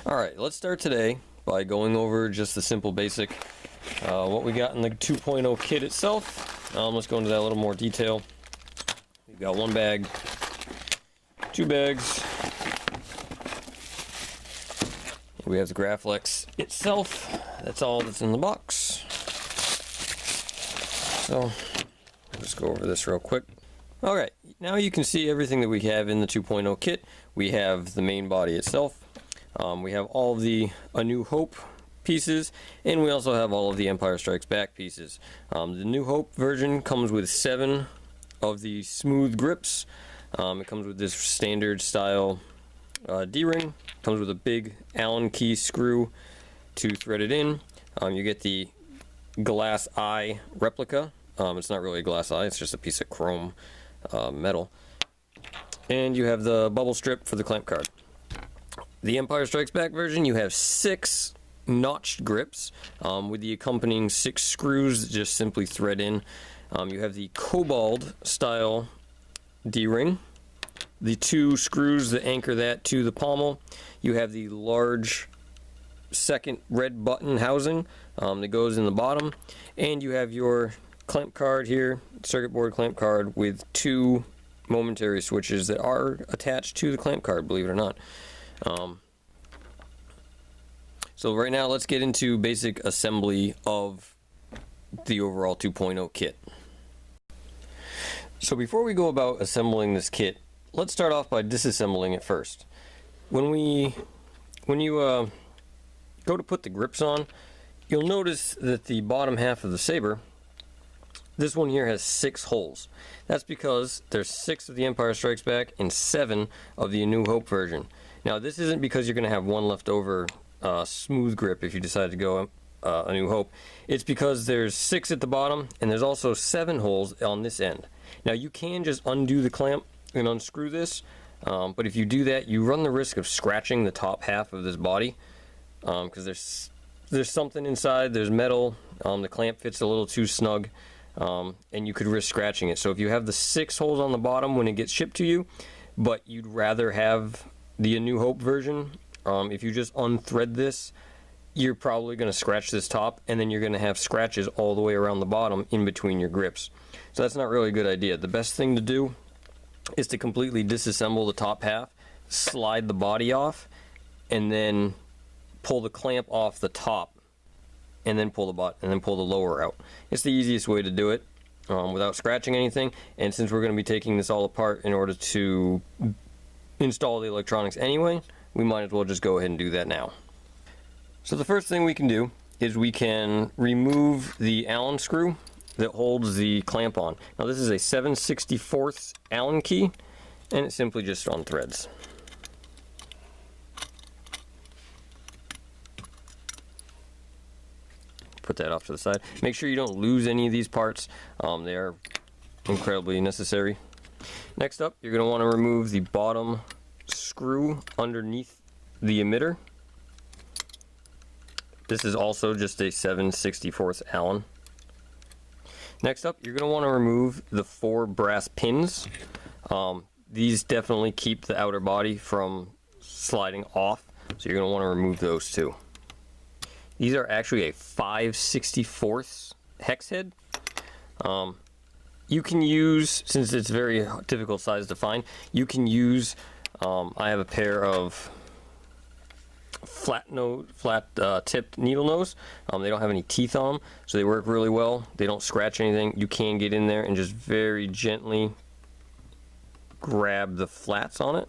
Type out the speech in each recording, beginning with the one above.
Alright, let's start today by going over just the simple basic, what we got in the 2.0 kit itself. Let's go into that a little more detail. We've got one bag, two bags. We have the Graflex itself. That's all that's in the box. So, let's go over this real quick. Alright, now you can see everything that we have in the 2.0 kit. We have the main body itself. We have all of the A New Hope pieces, and we also have all of the Empire Strikes Back pieces. The New Hope version comes with 7 of the smooth grips. It comes with this standard style D-ring. Comes with a big Allen key screw to thread it in. You get the glass eye replica. It's not really a glass eye, it's just a piece of chrome metal. And you have the bubble strip for the clamp card. The Empire Strikes Back version, you have 6 notched grips with the accompanying 6 screws that just simply thread in. You have the Cobalt style D-ring, the 2 screws that anchor that to the pommel. You have the large second red button housing that goes in the bottom, and you have your clamp card here, circuit board clamp card with 2 momentary switches that are attached to the clamp card, believe it or not. So right now let's get into basic assembly of the overall 2.0 kit. So before we go about assembling this kit, let's start off by disassembling it first. When you go to put the grips on, you'll notice that the bottom half of the saber, this one here, has 6 holes. That's because there's 6 of the Empire Strikes Back and 7 of the A New Hope version. Now this isn't because you're going to have one leftover smooth grip if you decide to go A New Hope. It's because there's 6 at the bottom and there's also 7 holes on this end. Now you can just undo the clamp and unscrew this, but if you do that, you run the risk of scratching the top half of this body, because there's something inside, there's metal, the clamp fits a little too snug, and you could risk scratching it. So if you have the 6 holes on the bottom when it gets shipped to you, but you'd rather have the A New Hope version, if you just unthread this, you're probably going to scratch this top, and then you're going to have scratches all the way around the bottom in between your grips. So that's not really a good idea. The best thing to do is to completely disassemble the top half, slide the body off, and then pull the clamp off the top, and then pull the lower out. It's the easiest way to do it without scratching anything. And since we're going to be taking this all apart in order to install the electronics anyway, we might as well just go ahead and do that now. So the first thing we can do is we can remove the Allen screw that holds the clamp on. Now this is a 7/64 Allen key, and it simply just unthreads. Put that off to the side. Make sure you don't lose any of these parts. They are incredibly necessary. Next up, you're going to want to remove the bottom screw underneath the emitter. This is also just a 7/64 Allen. Next up, you're going to want to remove the 4 brass pins. These definitely keep the outer body from sliding off, so you're going to want to remove those too. These are actually a 5/64 hex head. You can use, since it's very difficult size to find, you can use, I have a pair of flat tipped needle nose. They don't have any teeth on them, so they work really well. They don't scratch anything. You can get in there and just very gently grab the flats on it,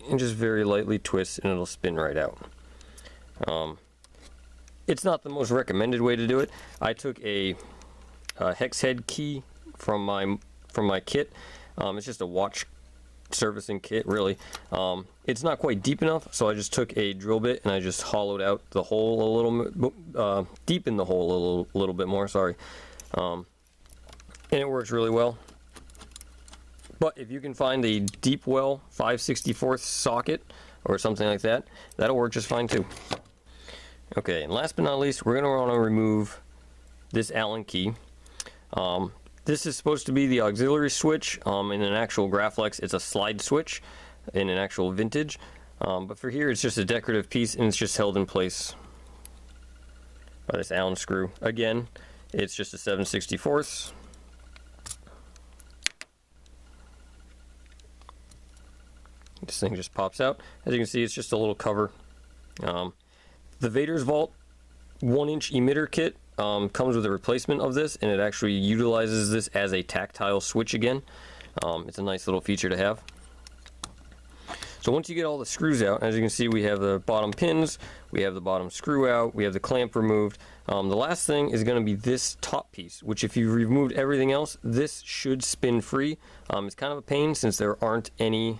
and just very lightly twist, and it'll spin right out. It's not the most recommended way to do it. I took a hex head key from my kit. It's just a watch servicing kit, really. It's not quite deep enough, so I just took a drill bit and I just hollowed out the hole a little, deepened the hole a little bit more, sorry. And it works really well. But if you can find a deep well 5/64 socket or something like that, that'll work just fine too. Okay, and last but not least, we're going to want to remove this Allen key. This is supposed to be the auxiliary switch. In an actual Graflex, it's a slide switch in an actual vintage. But for here, it's just a decorative piece, and it's just held in place by this Allen screw. Again, it's just a 7/64. This thing just pops out. As you can see, it's just a little cover. The Vader's Vault 1-inch emitter kit comes with a replacement of this, and it actually utilizes this as a tactile switch again. It's a nice little feature to have. So once you get all the screws out, as you can see, we have the bottom pins, we have the bottom screw out, we have the clamp removed. The last thing is going to be this top piece, which if you've removed everything else, this should spin free. It's kind of a pain since there aren't any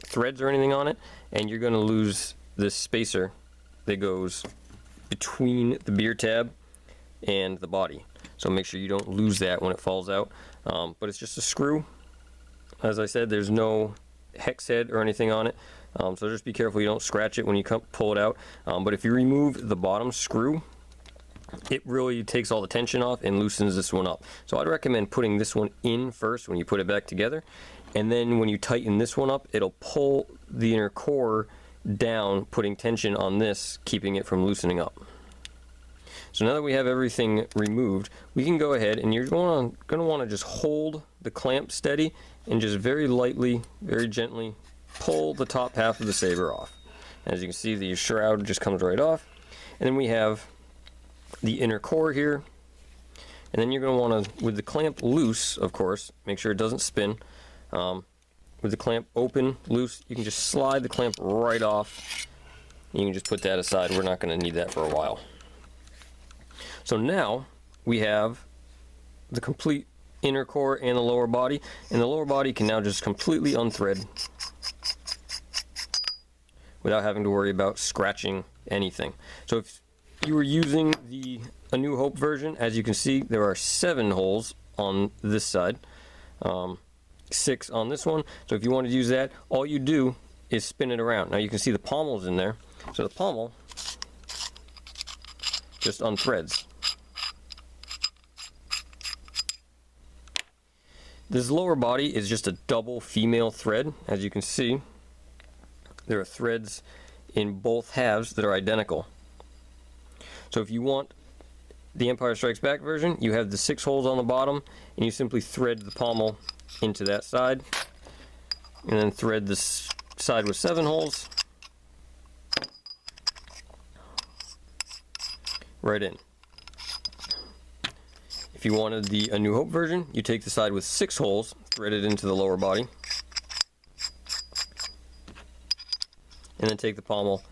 threads or anything on it, and you're going to lose this spacer that goes between the beer tab and the body. So make sure you don't lose that when it falls out. But it's just a screw. As I said, there's no hex head or anything on it, so just be careful you don't scratch it when you pull it out. But if you remove the bottom screw, it really takes all the tension off and loosens this one up. So I'd recommend putting this one in first when you put it back together, and then when you tighten this one up, it'll pull the inner core down, putting tension on this, keeping it from loosening up. So now that we have everything removed, we can go ahead, and you're going to want to just hold the clamp steady and just very lightly, very gently pull the top half of the saber off. As you can see, the shroud just comes right off, and then we have the inner core here, and then you're going to want to, with the clamp loose, of course, make sure it doesn't spin. With the clamp open, loose, you can just slide the clamp right off. You can just put that aside. We're not going to need that for a while. So now we have the complete inner core and the lower body, and the lower body can now just completely unthread without having to worry about scratching anything. So if you were using the A New Hope version, as you can see, there are 7 holes on this side, 6 on this one. So if you want to use that, all you do is spin it around. Now you can see the pommel's in there, so the pommel just unthreads. This lower body is just a double female thread. As you can see, there are threads in both halves that are identical. So if you want the Empire Strikes Back version, you have the 6 holes on the bottom, and you simply thread the pommel into that side, and then thread this side with 7 holes right in. If you wanted the A New Hope version, you take the side with 6 holes, thread it into the lower body, and then take the pommel,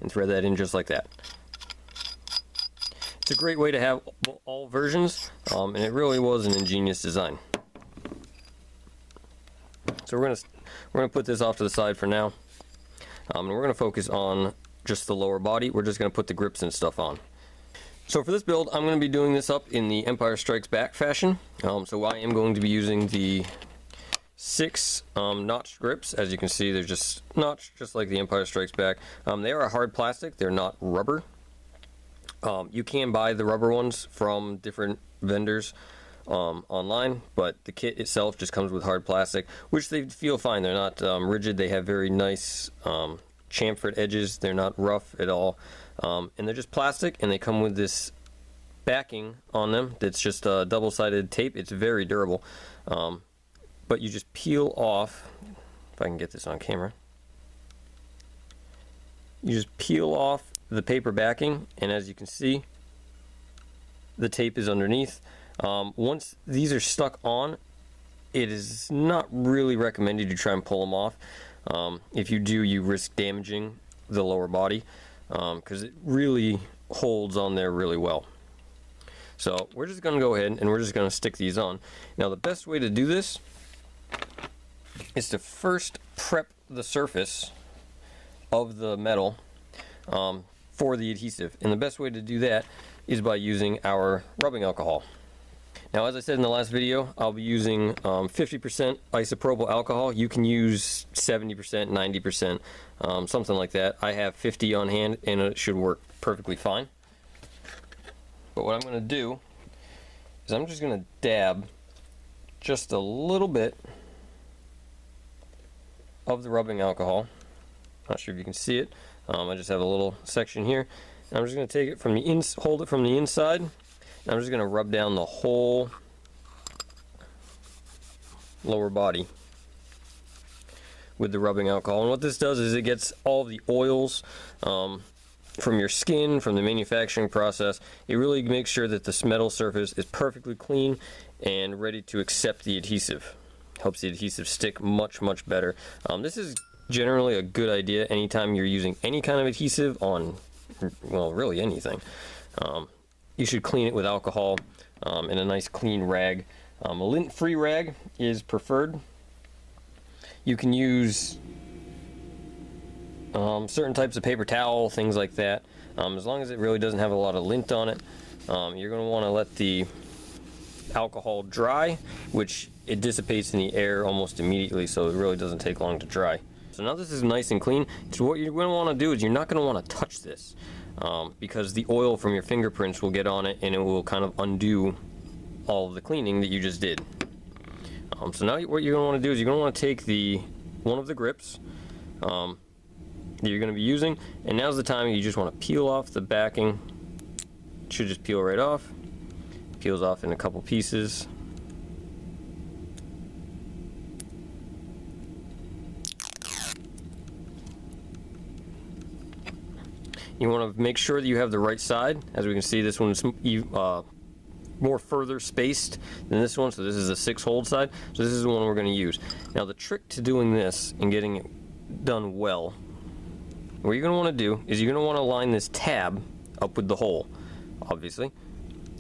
and thread that in just like that. It's a great way to have all versions, and it really was an ingenious design. So we're gonna put this off to the side for now, and we're gonna focus on just the lower body. We're just gonna put the grips and stuff on. So for this build, I'm gonna be doing this up in the Empire Strikes Back fashion. So I am going to be using the 6 notched grips. As you can see, they're just notched, just like the Empire Strikes Back. They are a hard plastic. They're not rubber. You can buy the rubber ones from different vendors online, but the kit itself just comes with hard plastic, which they feel fine. They're not rigid. They have very nice chamfered edges. They're not rough at all, and they're just plastic, and they come with this backing on them that's just a double-sided tape. It's very durable, but you just peel off, if I can get this on camera, you just peel off the paper backing, and as you can see, the tape is underneath. Once these are stuck on, it is not really recommended you try and pull them off. If you do, you risk damaging the lower body, because it really holds on there really well. So we're just going to go ahead and we're just going to stick these on. Now the best way to do this is to first prep the surface of the metal for the adhesive, and the best way to do that is by using our rubbing alcohol. Now, as I said in the last video, I'll be using 50% isopropyl alcohol. You can use 70%, 90%, something like that. I have 50 on hand, and it should work perfectly fine. But what I'm going to do is I'm just going to dab just a little bit of the rubbing alcohol. Not sure if you can see it. I just have a little section here. And I'm just going to take it from the hold it from the inside. I'm just going to rub down the whole lower body with the rubbing alcohol. And what this does is it gets all the oils from your skin, from the manufacturing process. It really makes sure that this metal surface is perfectly clean and ready to accept the adhesive. Helps the adhesive stick much, much better. This is generally a good idea anytime you're using any kind of adhesive on, well, really anything. You should clean it with alcohol and a nice clean rag. A lint-free rag is preferred. You can use certain types of paper towel, things like that. As long as it really doesn't have a lot of lint on it, you're going to want to let the alcohol dry, which it dissipates in the air almost immediately, so it really doesn't take long to dry. So now this is nice and clean. So what you're going to want to do is you're not going to want to touch this. Because the oil from your fingerprints will get on it and it will kind of undo all of the cleaning that you just did. So now what you're going to want to do is you're going to want to take one of the grips that you're going to be using, and now's the time you just want to peel off the backing. It should just peel right off. Peels off in a couple pieces. You want to make sure that you have the right side. As we can see, this one's more further spaced than this one, so this is a 6-hold side. So this is the one we're going to use. Now the trick to doing this and getting it done well, what you're going to want to do is you're going to want to line this tab up with the hole, obviously.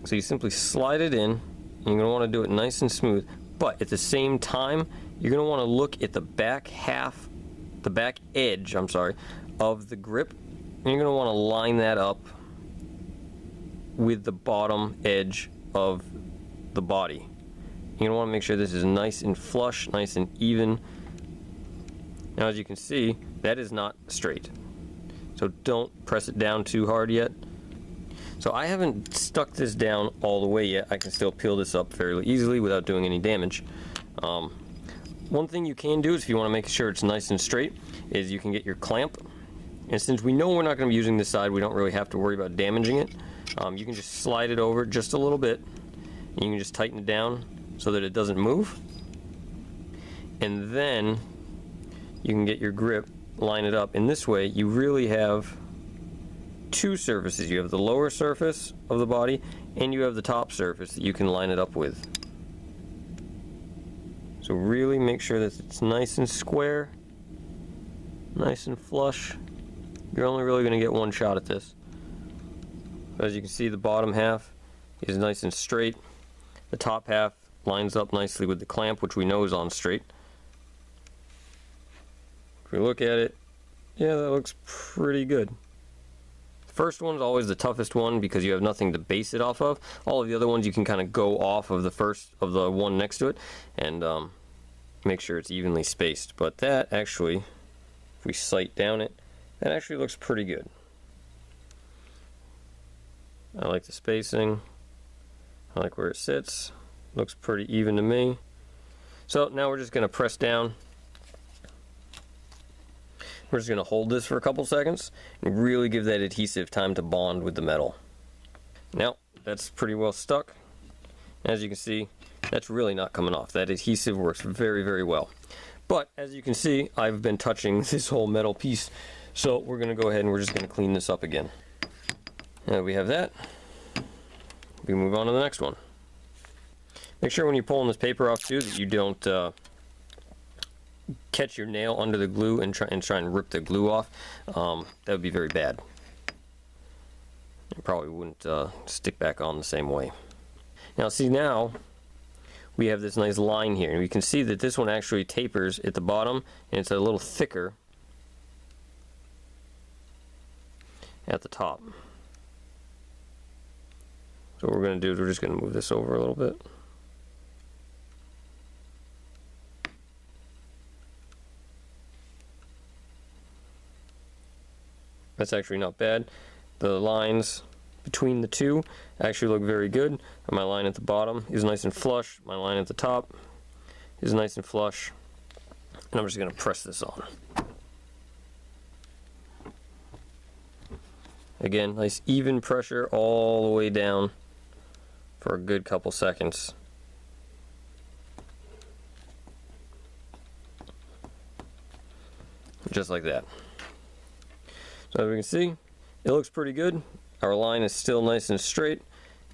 So you simply slide it in, and you're going to want to do it nice and smooth, but at the same time, you're going to want to look at the back edge, of the grip. And you're going to want to line that up with the bottom edge of the body. You're going to want to make sure this is nice and flush, nice and even. Now, as you can see, that is not straight. So don't press it down too hard yet. So I haven't stuck this down all the way yet. I can still peel this up fairly easily without doing any damage. One thing you can do is, if you want to make sure it's nice and straight, is you can get your clamp. And since we know we're not going to be using this side, we don't really have to worry about damaging it. You can just slide it over just a little bit. And you can just tighten it down so that it doesn't move. And then you can get your grip, line it up. In this way, you really have two surfaces. You have the lower surface of the body, and you have the top surface that you can line it up with. So really make sure that it's nice and square, nice and flush. You're only really going to get one shot at this. As you can see, the bottom half is nice and straight. The top half lines up nicely with the clamp, which we know is on straight. If we look at it, yeah, that looks pretty good. The first one's always the toughest one because you have nothing to base it off of. All of the other ones you can kind of go off of the one next to it and make sure it's evenly spaced. But that actually, if we sight down it, that actually looks pretty good. I like the spacing. I like where it sits. Looks pretty even to me. So now we're just going to press down. We're just going to hold this for a couple seconds and really give that adhesive time to bond with the metal. Now that's pretty well stuck. As you can see, that's really not coming off. That adhesive works very, very well. But as you can see, I've been touching this whole metal piece. So we're going to go ahead and we're just going to clean this up again. Now we have that. We move on to the next one. Make sure when you're pulling this paper off too that you don't catch your nail under the glue and try and rip the glue off. That would be very bad. It probably wouldn't stick back on the same way. Now see, now we have this nice line here, and we can see that this one actually tapers at the bottom, and it's a little thicker at the top. So what we're going to do is we're just going to move this over a little bit. That's actually not bad. The lines between the two actually look very good. My line at the bottom is nice and flush. My line at the top is nice and flush. And I'm just going to press this on. Again, nice even pressure all the way down for a good couple seconds. Just like that. So as we can see, it looks pretty good. Our line is still nice and straight.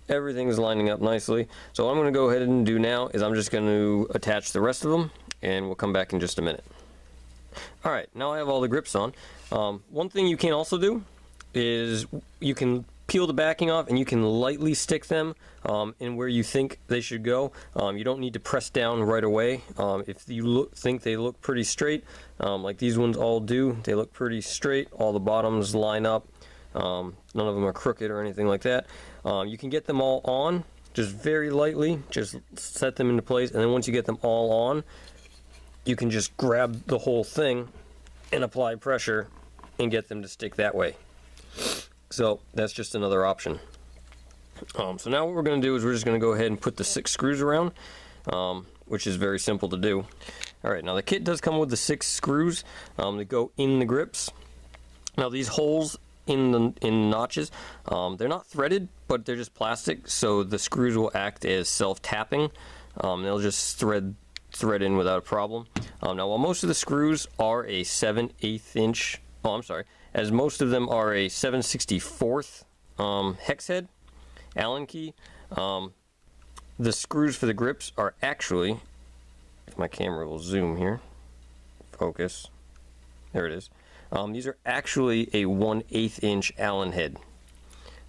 Everything is lining up nicely. So what I'm going to go ahead and do now is I'm just going to attach the rest of them, and we'll come back in just a minute. Alright, now I have all the grips on. One thing you can also do is you can peel the backing off and you can lightly stick them in where you think they should go. You don't need to press down right away. If you think they look pretty straight, like these ones all do, they look pretty straight. All the bottoms line up. None of them are crooked or anything like that. You can get them all on just very lightly, just set them into place, and then once you get them all on, you can just grab the whole thing and apply pressure and get them to stick that way. So that's just another option. So now what we're going to do is we're just going to go ahead and put the 6 screws around, which is very simple to do. Alright, now the kit does come with the 6 screws that go in the grips. Now these holes in the notches, they're not threaded, but they're just plastic, so the screws will act as self-tapping. They'll just thread in without a problem. Now while most of the screws are a 7/8 inch, as most of them are a 7/64 hex head Allen key, the screws for the grips are actually, if my camera will zoom here, focus, there it is. These are actually a 1/8 inch Allen head.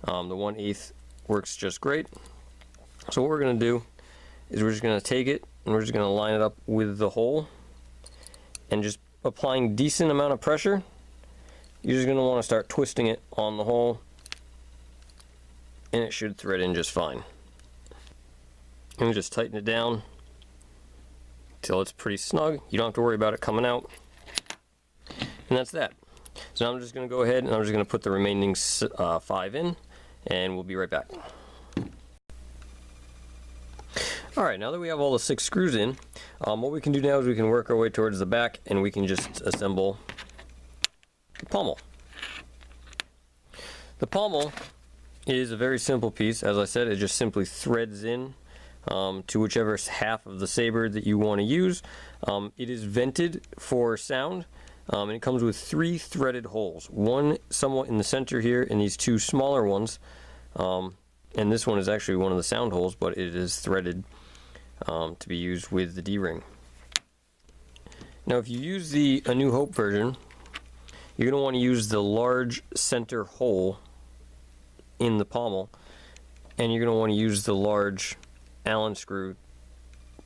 The 1/8 works just great. So what we're going to do is we're just going to take it and we're just going to line it up with the hole, and just applying decent amount of pressure. You're just going to want to start twisting it on the hole, and it should thread in just fine. And just tighten it down until it's pretty snug. You don't have to worry about it coming out. And that's that. So now I'm just going to go ahead and I'm just going to put the remaining 5 in, and we'll be right back. Alright, now that we have all the 6 screws in, what we can do now is we can work our way towards the back, and we can just assemble the pommel. The pommel is a very simple piece. As I said, it just simply threads in to whichever half of the saber that you want to use. It is vented for sound, and it comes with 3 threaded holes. One somewhat in the center here, and these 2 smaller ones. And this one is actually one of the sound holes, but it is threaded to be used with the D-ring. Now if you use the A New Hope version, you're going to want to use the large center hole in the pommel, and you're going to want to use the large Allen screw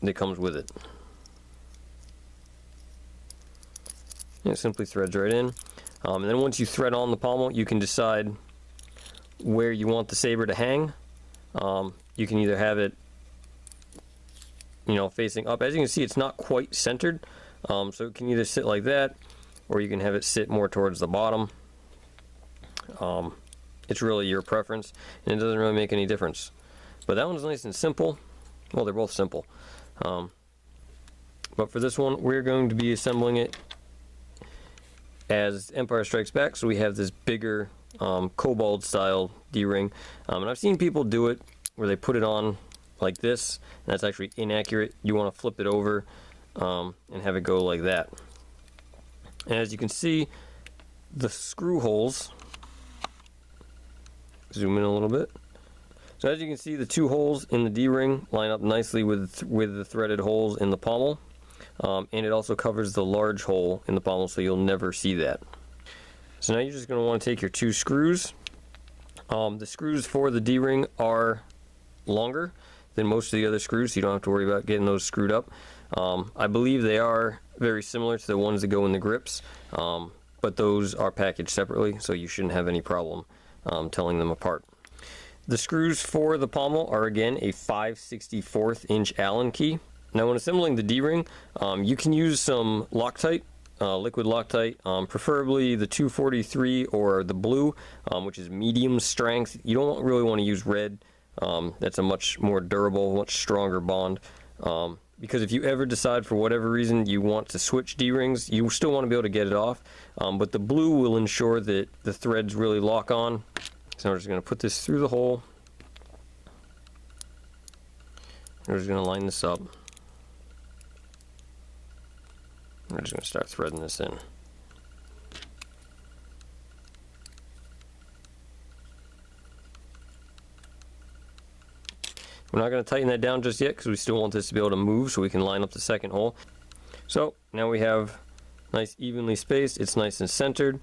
that comes with it. And it simply threads right in. And then once you thread on the pommel, you can decide where you want the saber to hang. You can either have it, facing up. As you can see, it's not quite centered, so it can either sit like that, or you can have it sit more towards the bottom. It's really your preference, and it doesn't really make any difference. But that one's nice and simple. Well, they're both simple. But for this one, we're going to be assembling it as Empire Strikes Back, so we have this bigger Kobold style D-ring, and I've seen people do it where they put it on like this, and that's actually inaccurate. You want to flip it over and have it go like that. And as you can see, the screw holes, zoom in a little bit. So as you can see, the 2 holes in the D-ring line up nicely with the threaded holes in the pommel, and it also covers the large hole in the pommel, so you'll never see that. So now you're just going to want to take your 2 screws. The screws for the D-ring are longer than most of the other screws, so you don't have to worry about getting those screwed up. I believe they are very similar to the ones that go in the grips, but those are packaged separately, so you shouldn't have any problem telling them apart. The screws for the pommel are again a 5/64 inch Allen key. Now when assembling the D-ring, you can use some Loctite liquid Loctite, preferably the 243 or the blue, which is medium strength. You don't really want to use red. That's a much more durable, much stronger bond. Because if you ever decide for whatever reason you want to switch D-rings, you still want to be able to get it off. But the blue will ensure that the threads really lock on. So I'm just going to put this through the hole. We're just going to line this up. We're just going to start threading this in. We're not going to tighten that down just yet because we still want this to be able to move so we can line up the second hole. So now we have nice evenly spaced. It's nice and centered.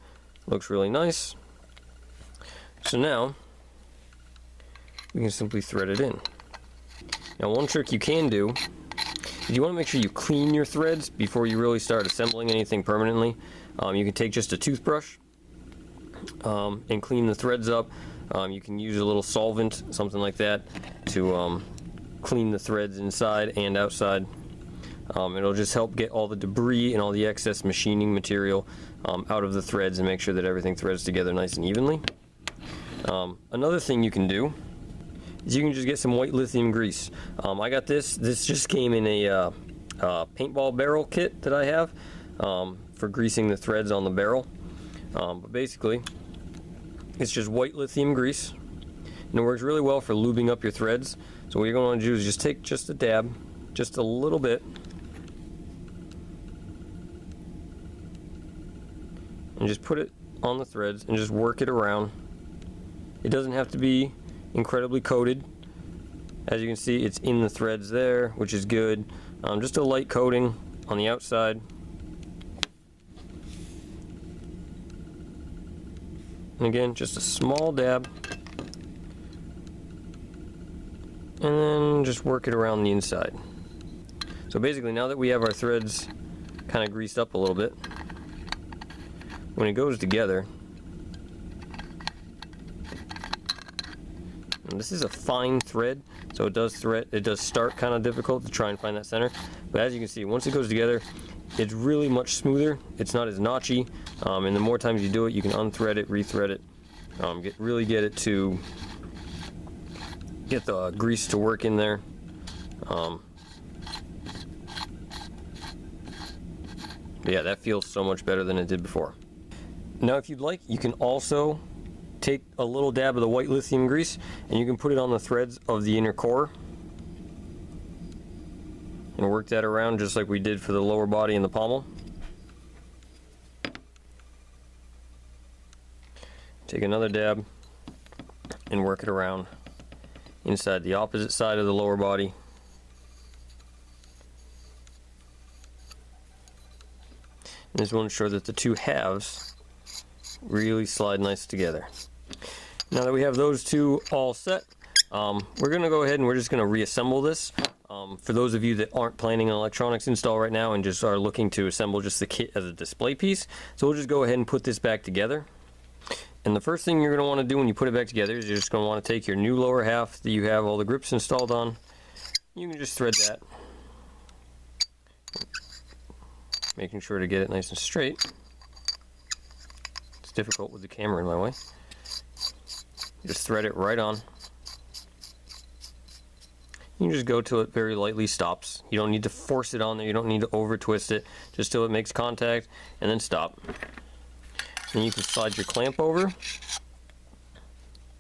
Looks really nice. So now we can simply thread it in. Now one trick you can do is you want to make sure you clean your threads before you really start assembling anything permanently. You can take just a toothbrush and clean the threads up. You can use a little solvent, something like that, to clean the threads inside and outside. It'll just help get all the debris and all the excess machining material out of the threads and make sure that everything threads together nice and evenly. Another thing you can do is you can just get some white lithium grease. I got this. This just came in a paintball barrel kit that I have for greasing the threads on the barrel. But basically, it's just white lithium grease, and it works really well for lubing up your threads. So what you're going to want to do is just take just a dab, just a little bit, and just put it on the threads and just work it around. It doesn't have to be incredibly coated. As you can see, it's in the threads there, which is good. Just a light coating on the outside. And again, just a small dab. And then just work it around the inside. So basically, now that we have our threads kind of greased up a little bit, when it goes together, and this is a fine thread, so it does start kind of difficult to try and find that center. But as you can see, once it goes together, it's really much smoother. It's not as notchy, and the more times you do it, you can unthread it, rethread it, really get it to get the grease to work in there. But yeah, that feels so much better than it did before. Now, if you'd like, you can also take a little dab of the white lithium grease and you can put it on the threads of the inner core and work that around just like we did for the lower body and the pommel. Take another dab and work it around inside the opposite side of the lower body. And this will ensure that the two halves really slide nice together. Now that we have those two all set, we're going to go ahead and we're just going to reassemble this. For those of you that aren't planning an electronics install right now and just are looking to assemble just the kit as a display piece, so we'll just go ahead and put this back together. And the first thing you're going to want to do when you put it back together is you're just going to want to take your new lower half that you have all the grips installed on. You can just thread that, making sure to get it nice and straight. It's difficult with the camera in my way. Just thread it right on. You can just go till it very lightly stops. You don't need to force it on there. You don't need to over twist it. Just till it makes contact and then stop. Then you can slide your clamp over and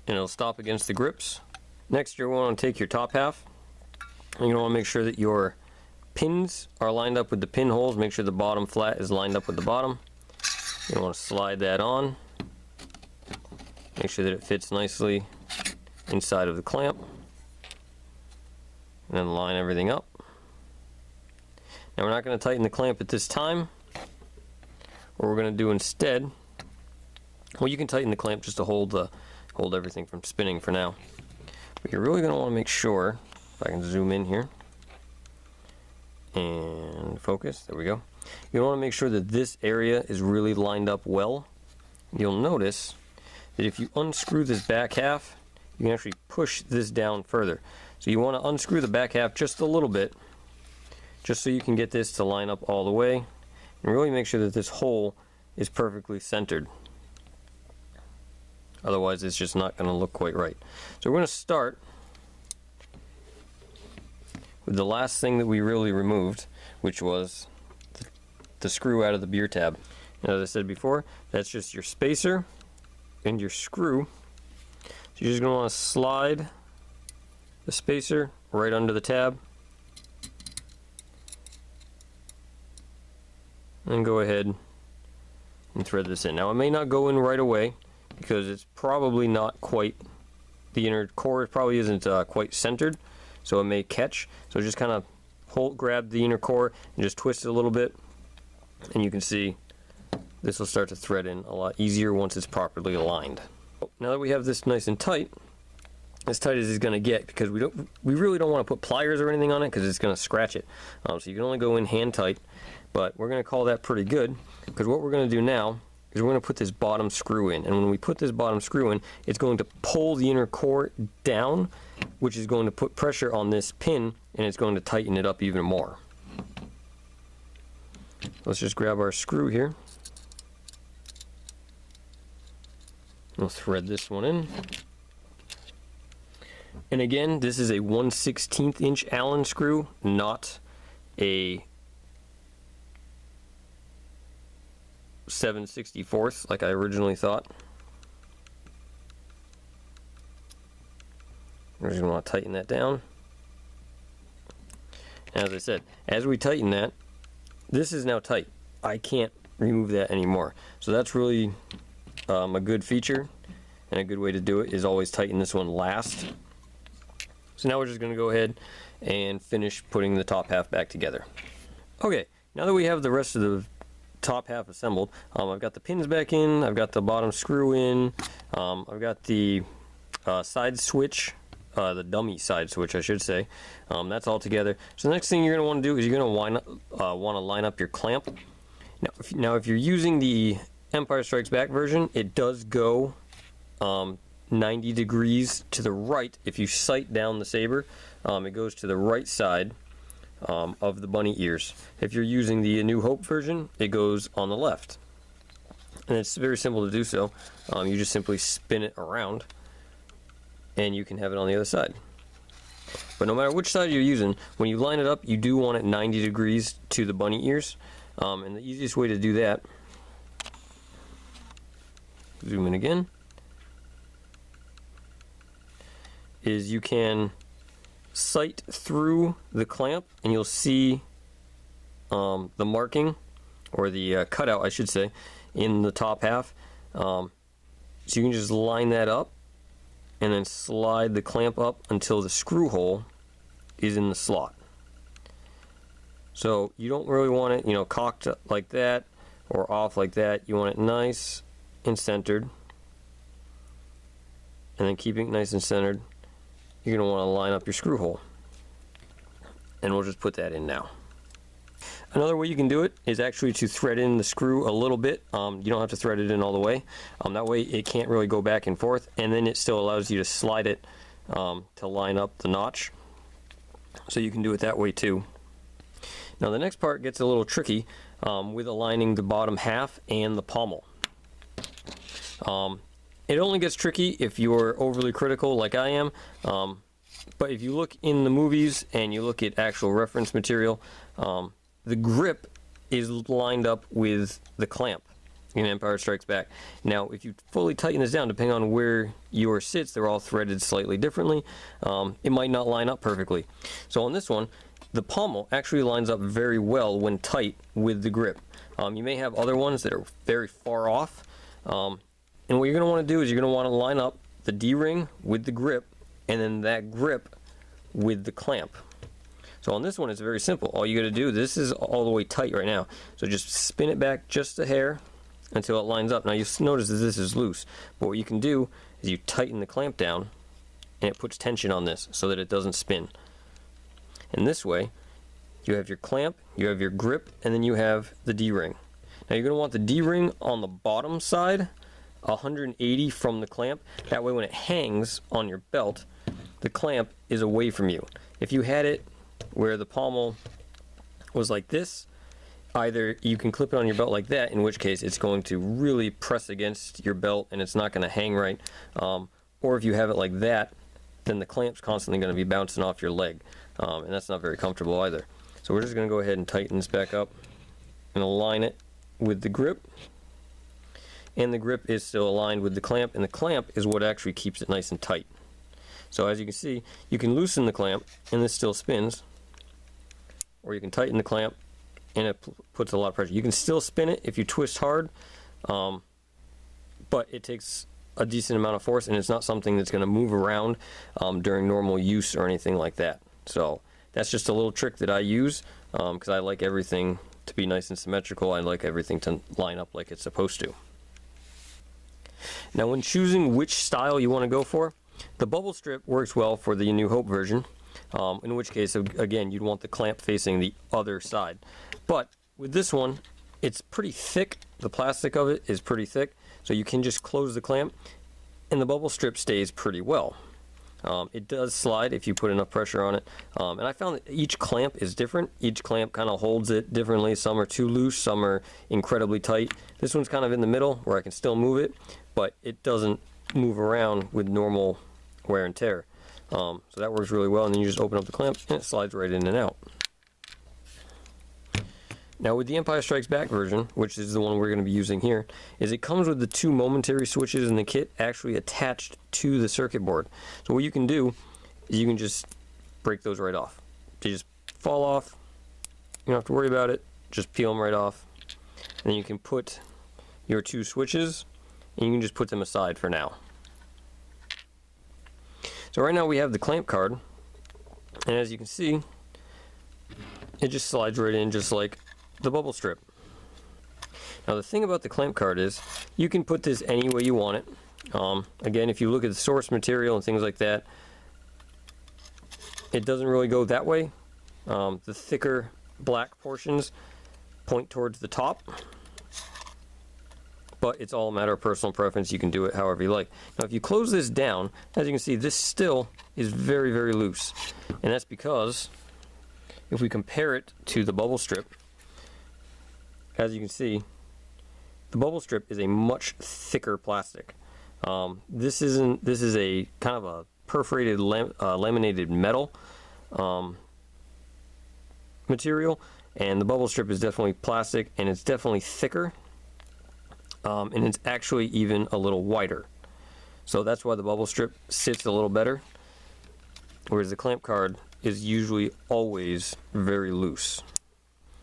it'll stop against the grips. Next, you're going to want to take your top half and you're going to want to make sure that your pins are lined up with the pinholes. Make sure the bottom flat is lined up with the bottom. You want to slide that on. Make sure that it fits nicely inside of the clamp. And then line everything up. Now we're not going to tighten the clamp at this time. What we're going to do instead, well, you can tighten the clamp just to hold everything from spinning for now. But you're really going to want to make sure, if I can zoom in here and focus, there we go. You want to make sure that this area is really lined up well. You'll notice that if you unscrew this back half, you can actually push this down further. So you want to unscrew the back half just a little bit, just so you can get this to line up all the way. And really make sure that this hole is perfectly centered. Otherwise it's just not going to look quite right. So we're going to start with the last thing that we really removed, which was the screw out of the beer tab. And as I said before, that's just your spacer and your screw. So you're just going to want to slide the spacer right under the tab and go ahead and thread this in. Now it may not go in right away because it's probably not quite, the inner core probably isn't quite centered, so it may catch. So just kind of grab the inner core and just twist it a little bit, and you can see this will start to thread in a lot easier once it's properly aligned. Now that we have this nice and tight, as tight as it's going to get, because we really don't want to put pliers or anything on it because it's going to scratch it. So you can only go in hand tight, but we're going to call that pretty good, because what we're going to do now is we're going to put this bottom screw in, and when we put this bottom screw in, it's going to pull the inner core down, which is going to put pressure on this pin, and it's going to tighten it up even more. Let's just grab our screw here. We'll thread this one in. And again, this is a 1/16 inch Allen screw, not a 7/64 like I originally thought. We're just going to want to tighten that down. As I said, as we tighten that, this is now tight. I can't remove that anymore. So that's really a good feature, and a good way to do it is always tighten this one last. So now we're just going to go ahead and finish putting the top half back together. Okay, now that we have the rest of the top half assembled, I've got the pins back in, I've got the bottom screw in, I've got the side switch, the dummy side switch I should say, that's all together. So the next thing you're going to want to do is you're going to want to line up your clamp. Now if you're using the Empire Strikes Back version, it does go 90 degrees to the right. If you sight down the saber, it goes to the right side of the bunny ears. If you're using the A New Hope version, it goes on the left. And it's very simple to do so. You just simply spin it around and you can have it on the other side. But no matter which side you're using, when you line it up, you do want it 90 degrees to the bunny ears. And the easiest way to do that, zoom in again, is you can sight through the clamp and you'll see the marking, or the cutout I should say, in the top half. So you can just line that up and then slide the clamp up until the screw hole is in the slot. So you don't really want it, you know, cocked like that or off like that. You want it nice and centered, and then keeping it nice and centered, you're going to want to line up your screw hole, and we'll just put that in now. Another way you can do it is actually to thread in the screw a little bit. You don't have to thread it in all the way. That way it can't really go back and forth, and then it still allows you to slide it to line up the notch. So you can do it that way too. Now the next part gets a little tricky with aligning the bottom half and the pommel. It only gets tricky if you're overly critical like I am, but if you look in the movies and you look at actual reference material, the grip is lined up with the clamp in Empire Strikes Back. Now if you fully tighten this down, depending on where yours sits, they're all threaded slightly differently. It might not line up perfectly. So on this one, the pommel actually lines up very well when tight with the grip. You may have other ones that are very far off, and what you're going to want to do is you're going to want to line up the D-ring with the grip, and then that grip with the clamp. So on this one it's very simple. All you got to do, this is all the way tight right now, so just spin it back just a hair until it lines up. Now you'll notice that this is loose, but what you can do is you tighten the clamp down and it puts tension on this so that it doesn't spin. And this way you have your clamp, you have your grip, and then you have the D-ring. Now you're going to want the D-ring on the bottom side 180 from the clamp. That way when it hangs on your belt, the clamp is away from you. If you had it where the pommel was like this either you can clip it on your belt like that, in which case it's going to really press against your belt and it's not going to hang right, or if you have it like that, then the clamp's constantly going to be bouncing off your leg, and that's not very comfortable either. So we're just going to go ahead and tighten this back up and align it with the grip, and the grip is still aligned with the clamp, and the clamp is what actually keeps it nice and tight. So as you can see, you can loosen the clamp and this still spins, or you can tighten the clamp and it puts a lot of pressure. You can still spin it if you twist hard, but it takes a decent amount of force, and it's not something that's going to move around during normal use or anything like that. So that's just a little trick that I use because I like everything to be nice and symmetrical. I like everything to line up like it's supposed to. Now when choosing which style you want to go for, the bubble strip works well for the New Hope version, in which case, again, you'd want the clamp facing the other side. But with this one, it's pretty thick. The plastic of it is pretty thick, so you can just close the clamp, and the bubble strip stays pretty well. It does slide if you put enough pressure on it, and I found that each clamp is different. Each clamp kind of holds it differently. Some are too loose, some are incredibly tight. This one's kind of in the middle where I can still move it, but it doesn't move around with normal wear and tear. So that works really well, and then you just open up the clamp and it slides right in and out. Now with the Empire Strikes Back version, which is the one we're going to be using here, is it comes with the 2 momentary switches in the kit actually attached to the circuit board. So what you can do is you can just break those right off. They just fall off, you don't have to worry about it, just peel them right off. And then you can put your 2 switches, and you can just put them aside for now. So right now we have the clamp card, and as you can see, it just slides right in just like the bubble strip. Now the thing about the clamp card is you can put this any way you want it. Again, if you look at the source material and things like that, it doesn't really go that way. The thicker black portions point towards the top, but it's all a matter of personal preference. You can do it however you like. Now if you close this down, as you can see, this still is very, very loose, and that's because if we compare it to the bubble strip, as you can see, the bubble strip is a much thicker plastic. This is a kind of a perforated laminated metal material, and the bubble strip is definitely plastic, and it's definitely thicker, and it's actually even a little wider. So that's why the bubble strip sits a little better, whereas the clamp card is usually always very loose.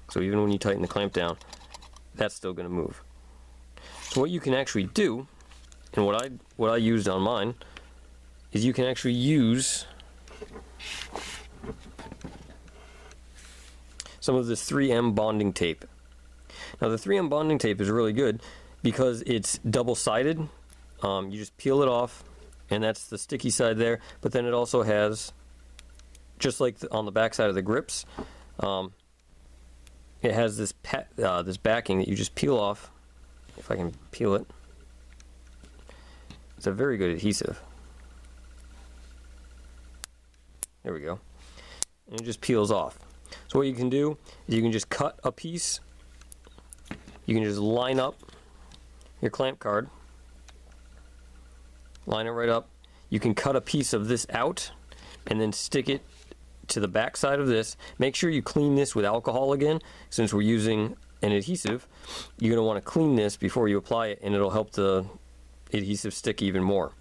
So even when you tighten the clamp down, that's still going to move. So what you can actually do, and what I used on mine, is you can actually use some of this 3M bonding tape. Now the 3M bonding tape is really good because it's double-sided. You just peel it off, and that's the sticky side there, but then it also has, just like on the back side of the grips, it has this this backing that you just peel off. If I can peel it, it's a very good adhesive. There we go. And it just peels off. So what you can do is you can just cut a piece. You can just line up your clamp card. Line it right up. You can cut a piece of this out and then stick it to the back side of this. Make sure you clean this with alcohol again, since we're using an adhesive. You're going to want to clean this before you apply it, and it'll help the adhesive stick even more.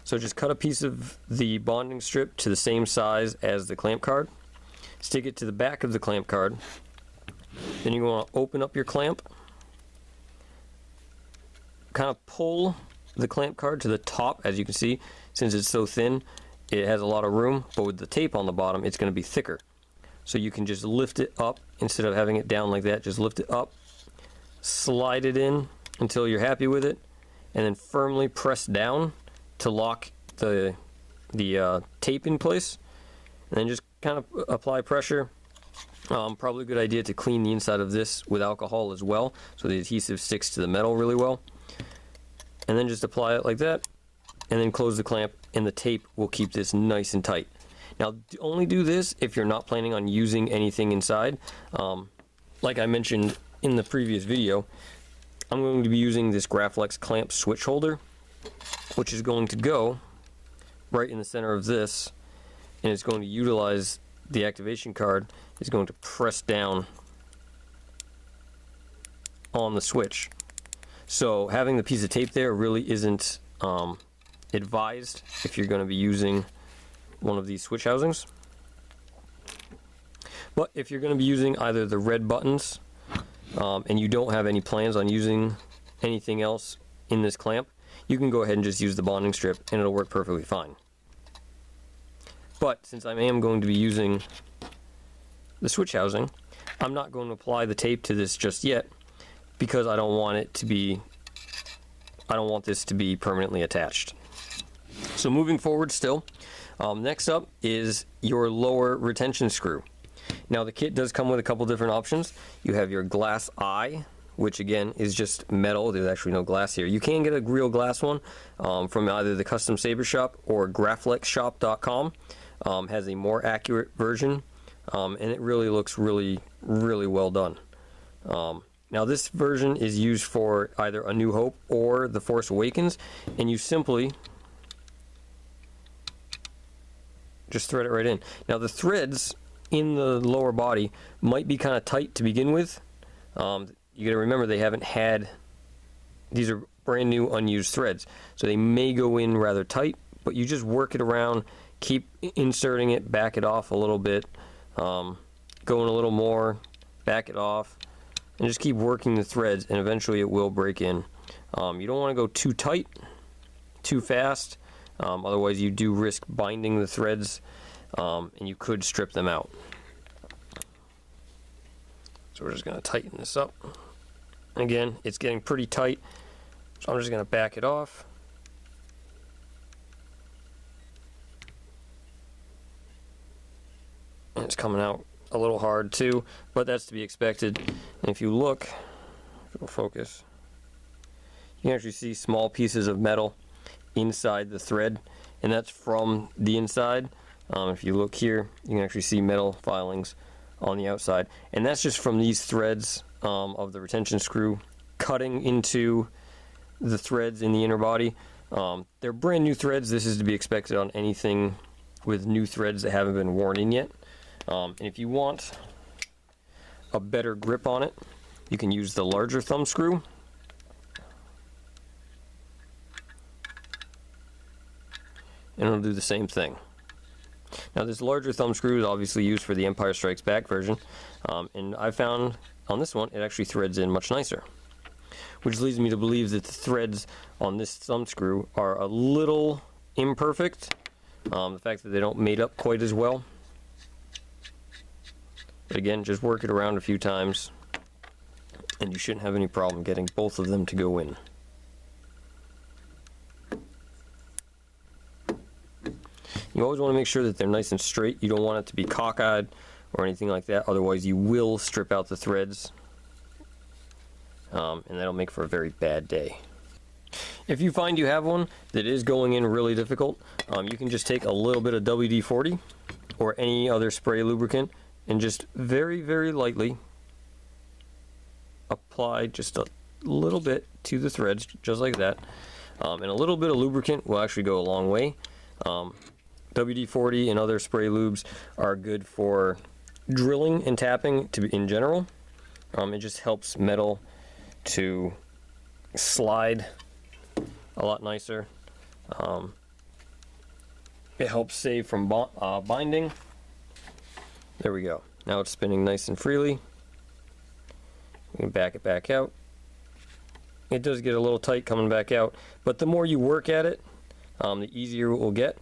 So just cut a piece of the bonding strip to the same size as the clamp card, stick it to the back of the clamp card, then you want to open up your clamp, kind of pull the clamp card to the top. As you can see, since it's so thin, it has a lot of room, but with the tape on the bottom, it's going to be thicker. So you can just lift it up instead of having it down like that. Just lift it up, slide it in until you're happy with it, and then firmly press down to lock the tape in place. And then just kind of apply pressure. Probably a good idea to clean the inside of this with alcohol as well, so the adhesive sticks to the metal really well. And then just apply it like that, and then close the clamp, and the tape will keep this nice and tight. Now only do this if you're not planning on using anything inside. Like I mentioned in the previous video, I'm going to be using this Graflex clamp switch holder, which is going to go right in the center of this, and it's going to utilize the activation card. Is going to press down on the switch. So having the piece of tape there really isn't advised if you're going to be using one of these switch housings. But if you're going to be using either the red buttons and you don't have any plans on using anything else in this clamp, you can go ahead and just use the bonding strip and it'll work perfectly fine. But since I am going to be using the switch housing, I'm not going to apply the tape to this just yet because I don't want this to be permanently attached. So moving forward still, next up is your lower retention screw. Now the kit does come with a couple different options. You have your glass eye, which again is just metal. There's actually no glass here. You can get a real glass one from either the Custom Saber Shop or graflexshop.com. Has a more accurate version, and it really looks really well done. Now this version is used for either A New Hope or The Force Awakens, and you simply just thread it right in. Now the threads in the lower body might be kind of tight to begin with. You got to remember they haven't had, these are brand new unused threads, so they may go in rather tight, but you just work it around, keep inserting it, back it off a little bit, going a little more, back it off, and just keep working the threads, and eventually it will break in. You don't want to go too tight, too fast, otherwise you do risk binding the threads, and you could strip them out. So we're just going to tighten this up. Again, it's getting pretty tight, so I'm just going to back it off. And it's coming out a little hard too, but that's to be expected. And if you look, if it'll focus, you can actually see small pieces of metal inside the thread, and that's from the inside. If you look here, you can actually see metal filings on the outside, and that's just from these threads of the retention screw cutting into the threads in the inner body. They're brand new threads. This is to be expected on anything with new threads that haven't been worn in yet. And if you want a better grip on it, you can use the larger thumb screw. And it'll do the same thing. Now this larger thumb screw is obviously used for the Empire Strikes Back version, and I found on this one it actually threads in much nicer, which leads me to believe that the threads on this thumb screw are a little imperfect, the fact that they don't mate up quite as well. But again, just work it around a few times and you shouldn't have any problem getting both of them to go in. You always want to make sure that they're nice and straight. You don't want it to be cockeyed or anything like that, otherwise you will strip out the threads, and that'll make for a very bad day. If you find you have one that is going in really difficult, you can just take a little bit of WD-40 or any other spray lubricant and just very lightly apply just a little bit to the threads, just like that. And a little bit of lubricant will actually go a long way. WD-40 and other spray lubes are good for drilling and tapping in general. It just helps metal to slide a lot nicer. It helps save from binding. There we go. Now it's spinning nice and freely. We can back it back out. It does get a little tight coming back out, but the more you work at it, the easier it will get.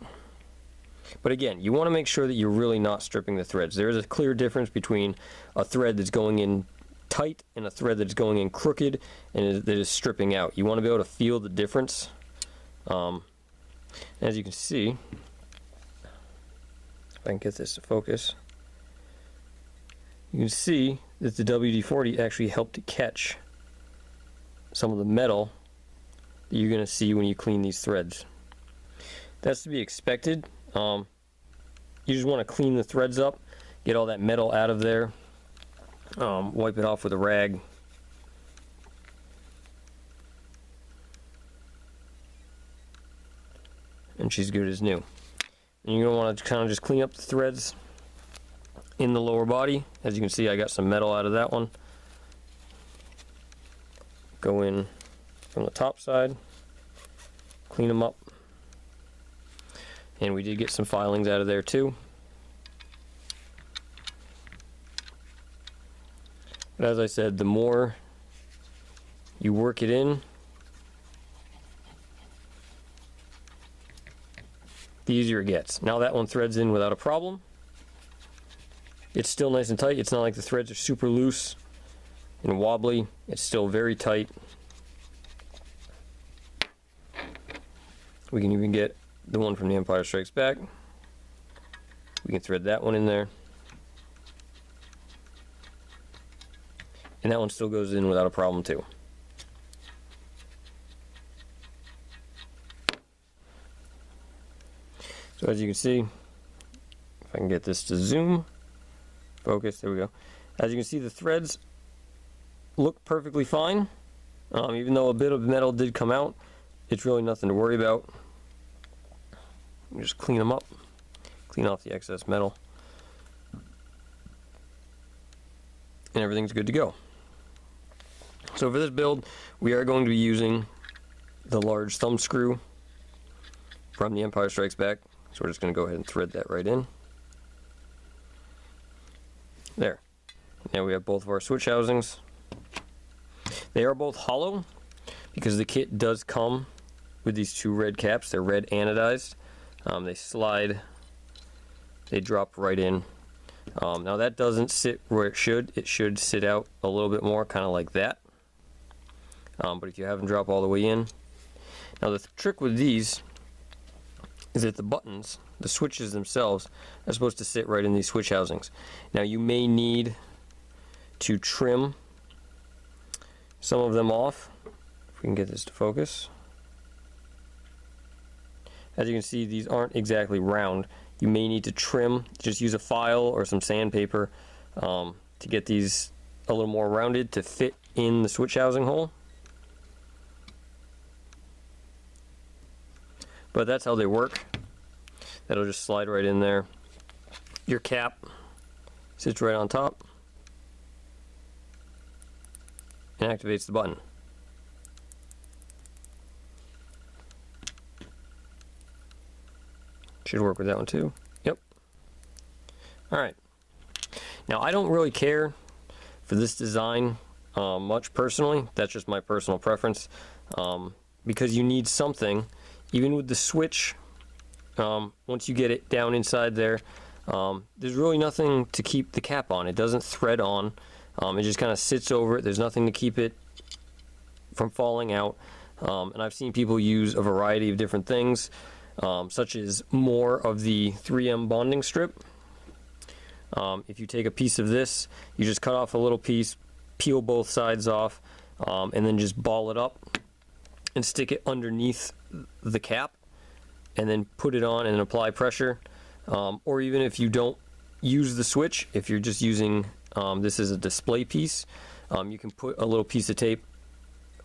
But again, you want to make sure that you're really not stripping the threads. There is a clear difference between a thread that's going in tight and a thread that's going in crooked and that is stripping out. You want to be able to feel the difference. As you can see, if I can get this to focus, you can see that the WD-40 actually helped to catch some of the metal that you're going to see when you clean these threads. That's to be expected. You just want to clean the threads up, get all that metal out of there, wipe it off with a rag, and she's good as new. And you're going to want to kind of just clean up the threads in the lower body. As you can see, I got some metal out of that one. Go in from the top side, clean them up. And we did get some filings out of there too. But as I said, the more you work it in, the easier it gets. Now that one threads in without a problem. It's still nice and tight. It's not like the threads are super loose and wobbly. It's still very tight. We can even get the one from The Empire Strikes Back. We can thread that one in there. And that one still goes in without a problem too. So as you can see, if I can get this to zoom, focus, there we go. As you can see, the threads look perfectly fine. Even though a bit of metal did come out, it's really nothing to worry about. You just clean them up, clean off the excess metal, and everything's good to go. So for this build, we are going to be using the large thumb screw from The Empire Strikes Back. So we're just going to go ahead and thread that right in. There. Now we have both of our switch housings. They are both hollow because the kit does come with these two red caps. They're red anodized. They slide, they drop right in. Now that doesn't sit where it should. It should sit out a little bit more, kind of like that. But if you have them drop all the way in. Now the trick with these is that the buttons, the switches themselves, are supposed to sit right in these switch housings. Now you may need to trim some of them off. If we can get this to focus. As you can see, these aren't exactly round. You may need to trim, just use a file or some sandpaper to get these a little more rounded to fit in the switch housing hole. But that's how they work. That'll just slide right in there. Your cap sits right on top and activates the button. Should work with that one too. Yep. Alright. Now I don't really care for this design much personally. That's just my personal preference. Because you need something, even with the switch, once you get it down inside there, there's really nothing to keep the cap on. It doesn't thread on. It just kind of sits over it. There's nothing to keep it from falling out. And I've seen people use a variety of different things, such as more of the 3M bonding strip. If you take a piece of this, you just cut off a little piece, peel both sides off, and then just ball it up and stick it underneath the cap, and then put it on and apply pressure. Or even if you don't use the switch, if you're just using this as a display piece, you can put a little piece of tape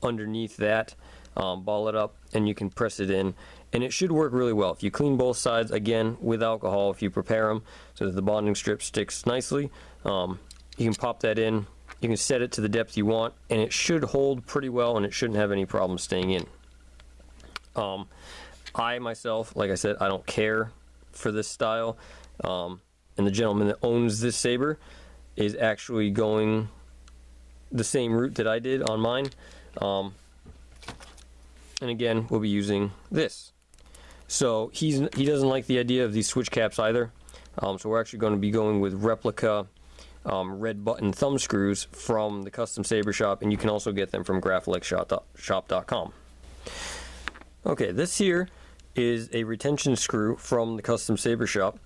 underneath that, ball it up, and you can press it in, and it should work really well. If you clean both sides, again, with alcohol, if you prepare them so that the bonding strip sticks nicely, you can pop that in, you can set it to the depth you want, and it should hold pretty well, and it shouldn't have any problem staying in. I myself, like I said, I don't care for this style, and the gentleman that owns this saber is actually going the same route that I did on mine. And again, we'll be using this. So he doesn't like the idea of these switch caps either. So we're actually going to be going with replica red button thumb screws from the Custom Saber Shop, and you can also get them from graflexshop.com. Okay, this here is a retention screw from the Custom Saber Shop.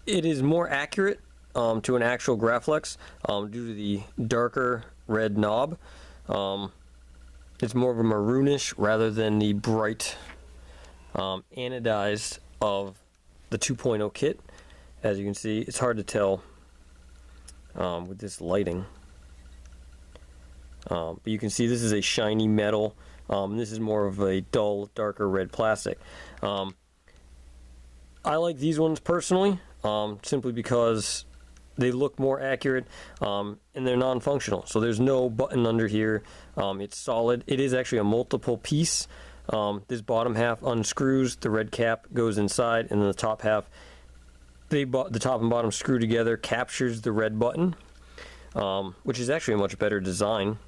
It is more accurate to an actual Graflex due to the darker red knob. It's more of a maroonish rather than the bright anodized of the 2.0 kit. As you can see, it's hard to tell with this lighting. But you can see this is a shiny metal. This is more of a dull, darker red plastic. I like these ones personally, simply because they look more accurate, and they're non-functional. So there's no button under here. It's solid. It is actually a multiple piece. This bottom half unscrews, the red cap goes inside, and then the top half, the top and bottom screw together, captures the red button, which is actually a much better design.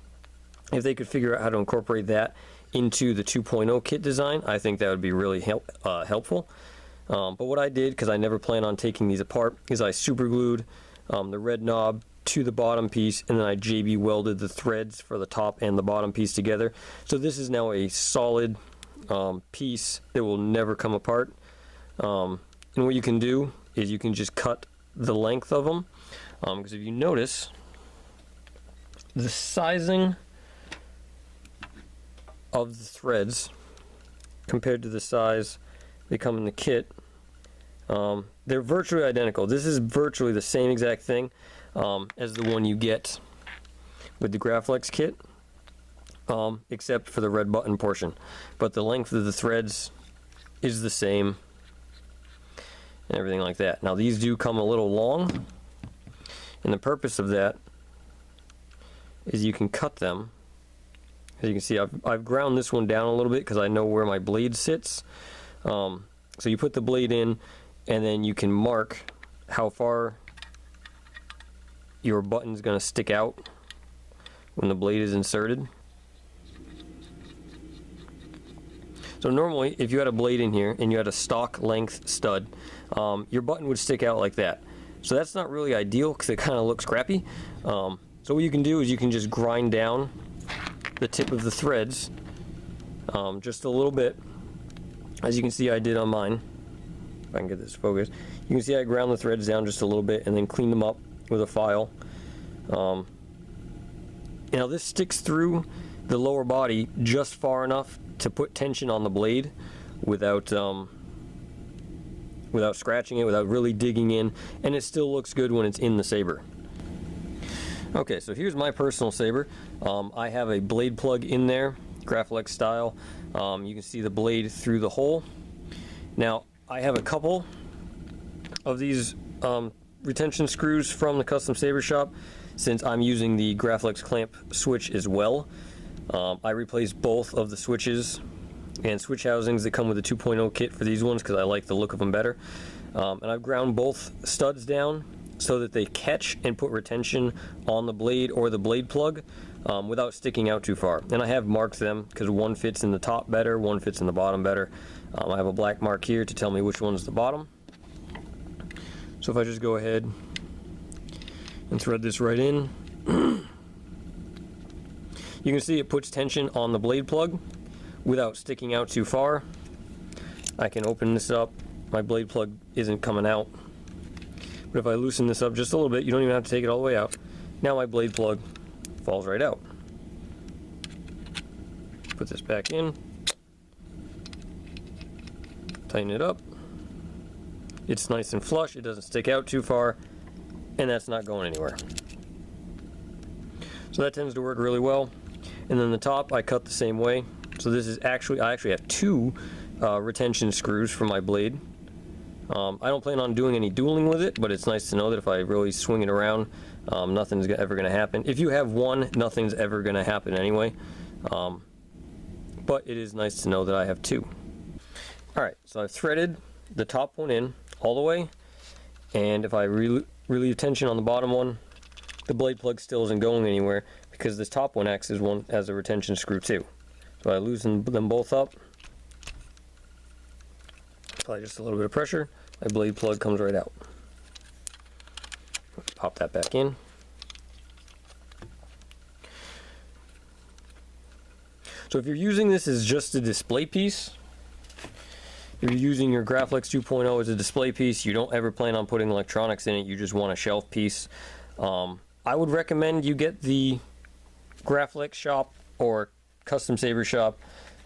If they could figure out how to incorporate that into the 2.0 kit design, I think that would be really helpful. But what I did, because I never plan on taking these apart, is I super glued the red knob to the bottom piece, and then I JB welded the threads for the top and the bottom piece together. So this is now a solid piece that will never come apart. And what you can do is you can just cut the length of them, because if you notice, the sizing of the threads compared to the size they come in the kit, they're virtually identical. This is virtually the same exact thing as the one you get with the Graflex kit, except for the red button portion. But the length of the threads is the same and everything like that. Now these do come a little long, and the purpose of that is you can cut them. As you can see, I've ground this one down a little bit because I know where my blade sits. So you put the blade in, and then you can mark how far your button's going to stick out when the blade is inserted. So normally, if you had a blade in here and you had a stock length stud, your button would stick out like that. So that's not really ideal because it kind of looks crappy. So what you can do is you can just grind down the tip of the threads just a little bit, as you can see I did on mine. If I can get this focused, you can see I ground the threads down just a little bit and then clean them up with a file. Now this sticks through the lower body just far enough to put tension on the blade without without scratching it, without really digging in, and it still looks good when it's in the saber. Okay, so here's my personal saber. I have a blade plug in there, Graflex style. You can see the blade through the hole. Now, I have a couple of these retention screws from the custom saber shop, since I'm using the Graflex clamp switch as well. I replaced both of the switches and switch housings that come with the 2.0 kit for these ones because I like the look of them better. And I've ground both studs down so that they catch and put retention on the blade or the blade plug without sticking out too far. And I have marked them because one fits in the top better, one fits in the bottom better. I have a black mark here to tell me which one's the bottom. So if I just go ahead and thread this right in, you can see it puts tension on the blade plug without sticking out too far. I can open this up. My blade plug isn't coming out. But if I loosen this up just a little bit, you don't even have to take it all the way out. Now my blade plug falls right out. Put this back in. Tighten it up. It's nice and flush, it doesn't stick out too far, and that's not going anywhere. So that tends to work really well. And then the top I cut the same way. So this is I actually have two retention screws for my blade. I don't plan on doing any dueling with it, but it's nice to know that if I really swing it around, nothing's ever going to happen. If you have one, nothing's ever going to happen anyway. But it is nice to know that I have two. Alright, so I've threaded the top one in all the way, and if I relieve tension on the bottom one, the blade plug still isn't going anywhere because this top one acts as a retention screw too. So I loosen them both up, apply just a little bit of pressure, my blade plug comes right out. Pop that back in. So if you're using this as just a display piece, if you're using your Graflex 2.0 as a display piece, you don't ever plan on putting electronics in it, you just want a shelf piece, I would recommend you get the Graflex shop or custom saber shop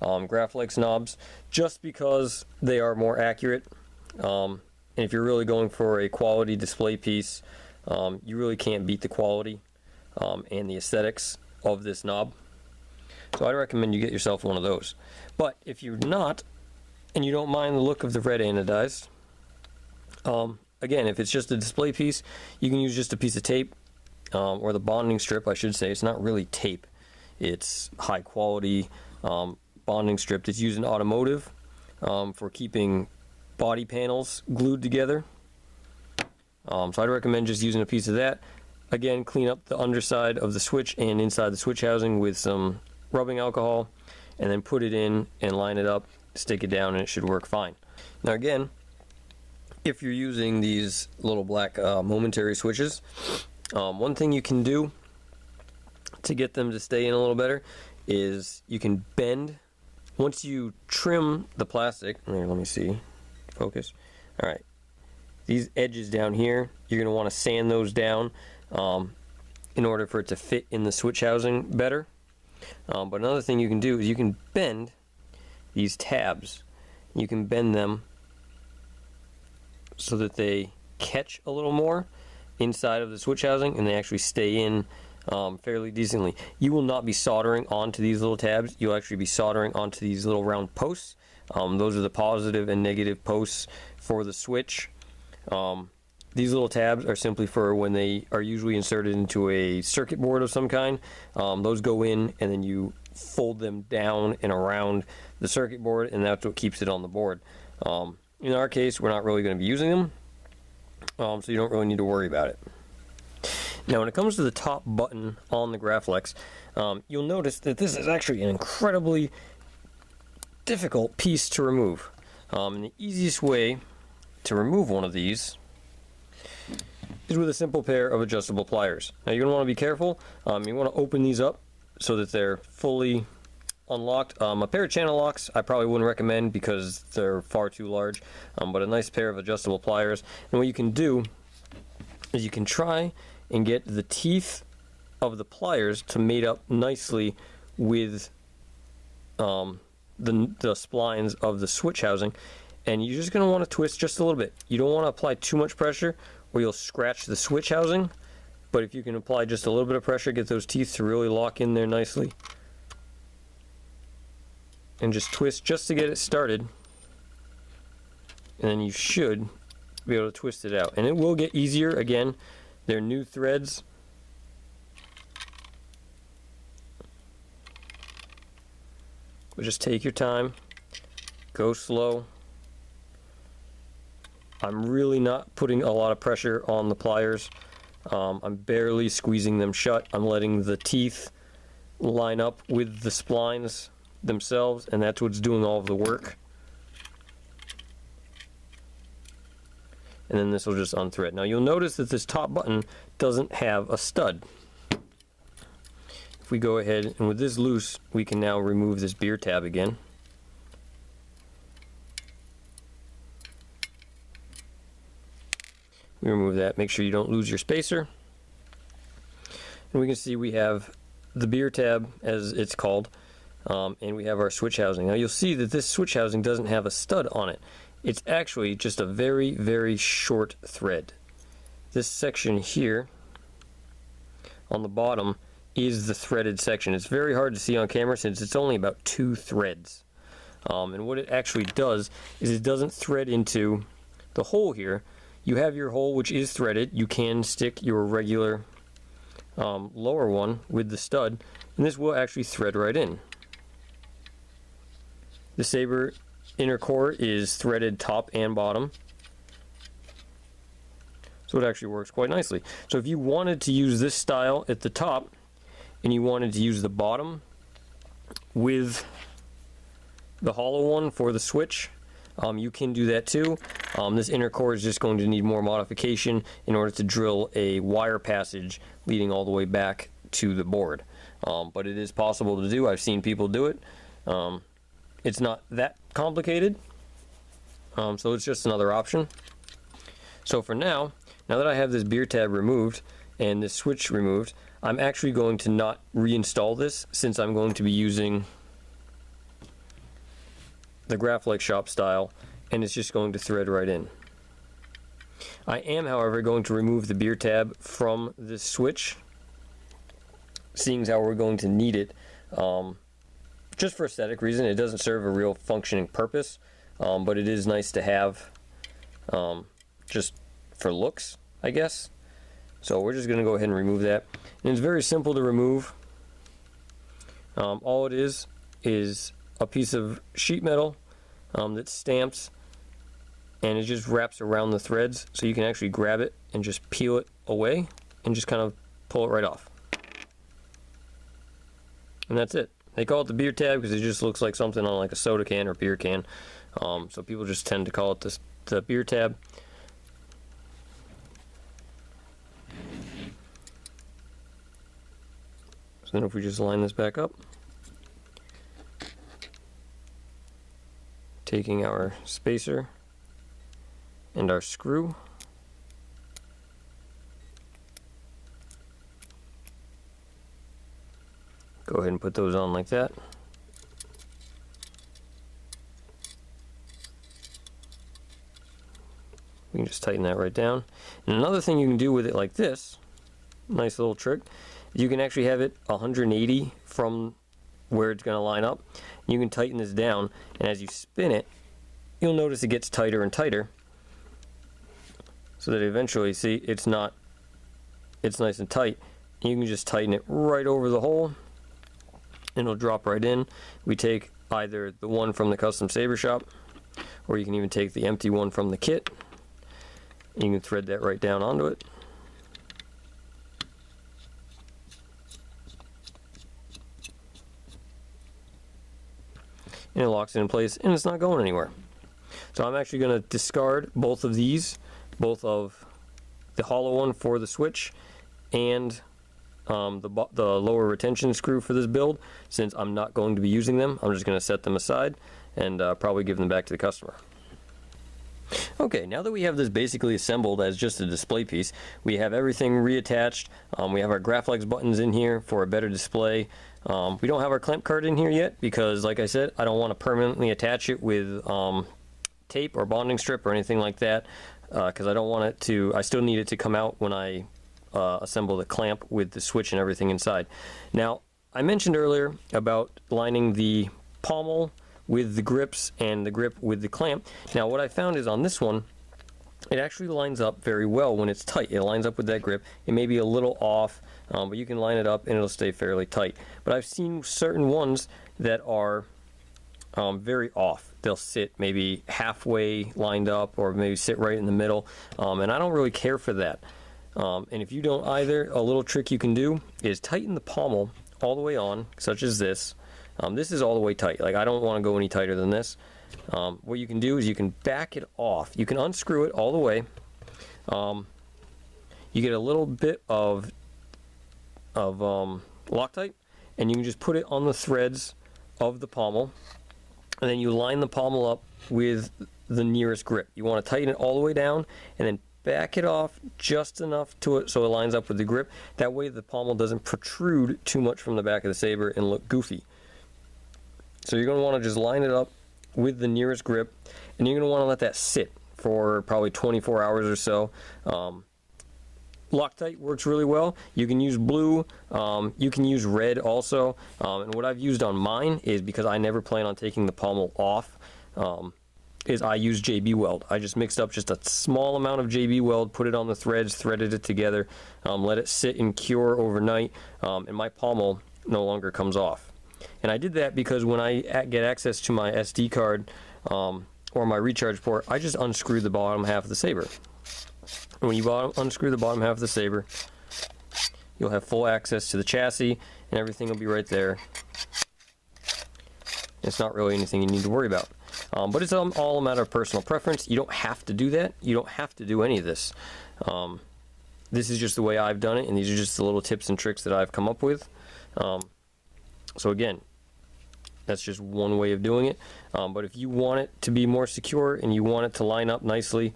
Graflex knobs, just because they are more accurate. And if you're really going for a quality display piece, you really can't beat the quality and the aesthetics of this knob. So I'd recommend you get yourself one of those. But if you're not and you don't mind the look of the red anodized, again, if it's just a display piece, you can use just a piece of tape, or the bonding strip, I should say. It's not really tape. It's high quality bonding strip that's used in automotive for keeping body panels glued together. So I'd recommend just using a piece of that. Again, clean up the underside of the switch and inside the switch housing with some rubbing alcohol, and then put it in and line it up, stick it down, and it should work fine. Now again, if you're using these little black momentary switches, one thing you can do to get them to stay in a little better is you can bend. Once you trim the plastic, here, let me see, focus. All right, these edges down here, you're going to want to sand those down in order for it to fit in the switch housing better. But another thing you can do is you can bend these tabs. You can bend them so that they catch a little more inside of the switch housing and they actually stay in fairly decently. You will not be soldering onto these little tabs. You'll actually be soldering onto these little round posts. Those are the positive and negative posts for the switch. These little tabs are simply for when they are usually inserted into a circuit board of some kind. Those go in and then you fold them down and around the circuit board, and that's what keeps it on the board. In our case, we're not really going to be using them, so you don't really need to worry about it. Now when it comes to the top button on the Graflex, you'll notice that this is actually an incredibly difficult piece to remove. And the easiest way to remove one of these is with a simple pair of adjustable pliers. Now you're going to want to be careful. You want to open these up so that they're fully unlocked. A pair of channel locks I probably wouldn't recommend because they're far too large, but a nice pair of adjustable pliers. And what you can do is you can try and get the teeth of the pliers to mate up nicely with the splines of the switch housing, and you're just going to want to twist just a little bit. You don't want to apply too much pressure or you'll scratch the switch housing, but if you can apply just a little bit of pressure, get those teeth to really lock in there nicely, and just twist just to get it started, and then you should be able to twist it out. And it will get easier. Again, they're new threads, but just take your time, go slow. I'm really not putting a lot of pressure on the pliers. I'm barely squeezing them shut. I'm letting the teeth line up with the splines themselves, and that's what's doing all of the work. And then this will just unthread. Now you'll notice that this top button doesn't have a stud. If we go ahead and with this loose, we can now remove this beer tab again. We remove that. Make sure you don't lose your spacer. And we can see we have the beer tab, as it's called, and we have our switch housing. Now you'll see that this switch housing doesn't have a stud on it. It's actually just a very, very short thread. This section here on the bottom is the threaded section. It's very hard to see on camera since it's only about 2 threads. And what it actually does is it doesn't thread into the hole here. You have your hole, which is threaded. You can stick your regular lower one with the stud, and this will actually thread right in. The Saber inner core is threaded top and bottom, so it actually works quite nicely. So if you wanted to use this style at the top and you wanted to use the bottom with the hollow one for the switch, you can do that too. This inner core is just going to need more modification in order to drill a wire passage leading all the way back to the board. But it is possible to do. I've seen people do it. It's not that complicated, so it's just another option. So for now that I have this beer tab removed and this switch removed, I'm actually going to not reinstall this since I'm going to be using the Graflex shop style, and it's just going to thread right in. I am, however, going to remove the beer tab from this switch, seeing as how we're going to need it just for aesthetic reason. It doesn't serve a real functioning purpose, but it is nice to have just for looks, I guess. So we're just going to go ahead and remove that. And it's very simple to remove. All it is a piece of sheet metal that's stamped, and it just wraps around the threads, so you can actually grab it and just peel it away and just kind of pull it right off. And that's it. They call it the beer tab because it just looks like something on like a soda can or beer can. So people just tend to call it the beer tab. So then if we just line this back up, taking our spacer and our screw, go ahead and put those on like that. We can just tighten that right down. And another thing you can do with it like this, nice little trick, you can actually have it 180 from where it's going to line up. You can tighten this down, and as you spin it, you'll notice it gets tighter and tighter, so that eventually, see, it's nice and tight. You can just tighten it right over the hole, and it'll drop right in. We take either the one from the custom saber shop, or you can even take the empty one from the kit. You can thread that right down onto it. And it locks it in place, and it's not going anywhere. So I'm actually going to discard both of these, both of the hollow one for the switch and the lower retention screw for this build, since I'm not going to be using them. I'm just going to set them aside and probably give them back to the customer. Okay, now that we have this basically assembled as just a display piece, we have everything reattached. We have our Graflex buttons in here for a better display. We don't have our clamp card in here yet because, like I said, I don't want to permanently attach it with tape or bonding strip or anything like that, because I don't want it to, I still need it to come out when I assemble the clamp with the switch and everything inside. Now, I mentioned earlier about lining the pommel with the grips and the grip with the clamp. Now what I found is on this one, it actually lines up very well when it's tight. It lines up with that grip. It may be a little off, but you can line it up and it'll stay fairly tight. But I've seen certain ones that are very off. They'll sit maybe halfway lined up, or maybe sit right in the middle, and I don't really care for that. And if you don't either, a little trick you can do is tighten the pommel all the way on, such as this. This is all the way tight. Like, I don't want to go any tighter than this. What you can do is you can back it off. You can unscrew it all the way. You get a little bit of Loctite, and you can just put it on the threads of the pommel, and then you line the pommel up with the nearest grip. You want to tighten it all the way down, and then back it off just enough to it so it lines up with the grip. That way the pommel doesn't protrude too much from the back of the saber and look goofy. So you're going to want to just line it up with the nearest grip, and you're going to want to let that sit for probably 24 hours or so. Loctite works really well. You can use blue, you can use red also, and what I've used on mine is, because I never plan on taking the pommel off, is I use JB Weld. I just mixed up just a small amount of JB Weld, put it on the threads, threaded it together, let it sit and cure overnight, and my pommel no longer comes off. And I did that because when I get access to my SD card or my recharge port, I just unscrew the bottom half of the saber. And when you unscrew the bottom half of the saber, you'll have full access to the chassis, and everything will be right there. It's not really anything you need to worry about. But it's all a matter of personal preference. You don't have to do that. You don't have to do any of this. This is just the way I've done it, and these are just the little tips and tricks that I've come up with. So again, that's just one way of doing it. But if you want it to be more secure and you want it to line up nicely,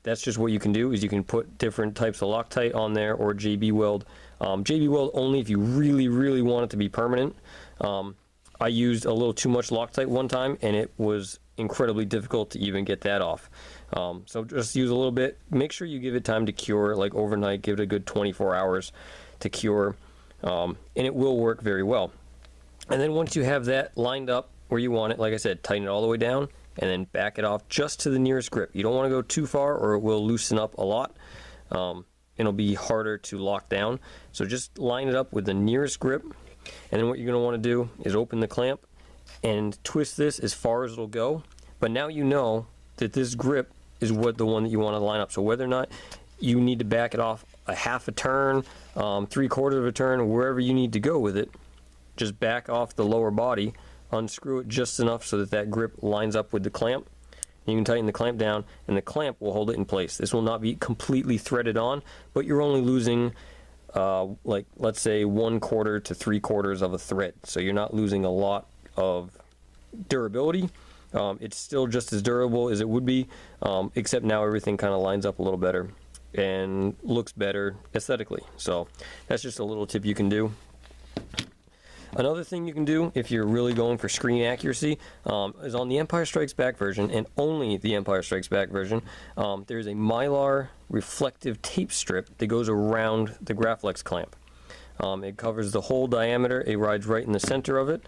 that's just what you can do, is you can put different types of Loctite on there, or JB Weld. JB Weld only if you really, really want it to be permanent. I used a little too much Loctite one time, and it was incredibly difficult to even get that off. So just use a little bit. Make sure you give it time to cure, like overnight. Give it a good 24 hours to cure, and it will work very well. And then once you have that lined up where you want it, like I said, tighten it all the way down, and then back it off just to the nearest grip. You don't want to go too far or it will loosen up a lot. It'll be harder to lock down. So just line it up with the nearest grip, and then what you're going to want to do is open the clamp and twist this as far as it'll go. But now you know that this grip is the one that you want to line up. So whether or not you need to back it off a half a turn, 3/4 of a turn, wherever you need to go with it, just back off the lower body, unscrew it just enough so that that grip lines up with the clamp. You can tighten the clamp down, and the clamp will hold it in place. This will not be completely threaded on, but you're only losing, like, let's say 1/4 to 3/4 of a thread. So you're not losing a lot of durability. It's still just as durable as it would be, except now everything kind of lines up a little better and looks better aesthetically. So that's just a little tip you can do. Another thing you can do if you're really going for screen accuracy is on the Empire Strikes Back version, and only the Empire Strikes Back version, there's a Mylar reflective tape strip that goes around the Graflex clamp. It covers the whole diameter. It rides right in the center of it.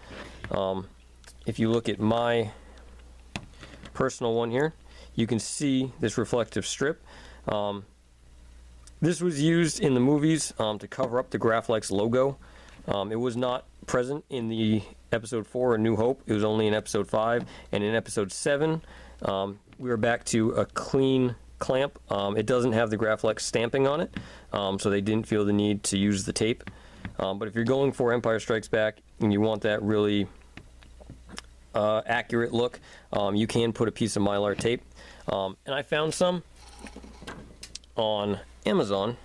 If you look at my personal one here, you can see this reflective strip. This was used in the movies to cover up the Graflex logo. It was not present in the episode 4 A New Hope. It was only in episode 5, and in episode 7 we were back to a clean clamp. It doesn't have the Graflex stamping on it, so they didn't feel the need to use the tape. But if you're going for Empire Strikes Back and you want that really accurate look, you can put a piece of Mylar tape, and I found some on Amazon.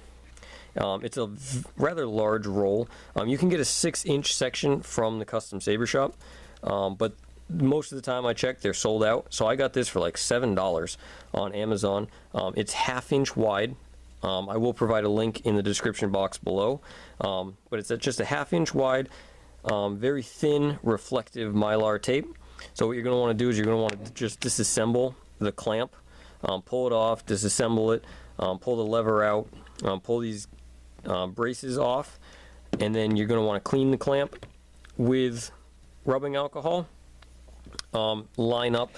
It's a rather large roll. You can get a 6-inch section from the custom saber shop, but most of the time I check, they're sold out. So I got this for like $7 on Amazon. It's 1/2 inch wide. I will provide a link in the description box below, but it's just a 1/2 inch wide, very thin reflective Mylar tape. So what you're going to want to do is you're going to want to just disassemble the clamp, pull it off, disassemble it, pull the lever out, pull these braces off, and then you're going to want to clean the clamp with rubbing alcohol, line up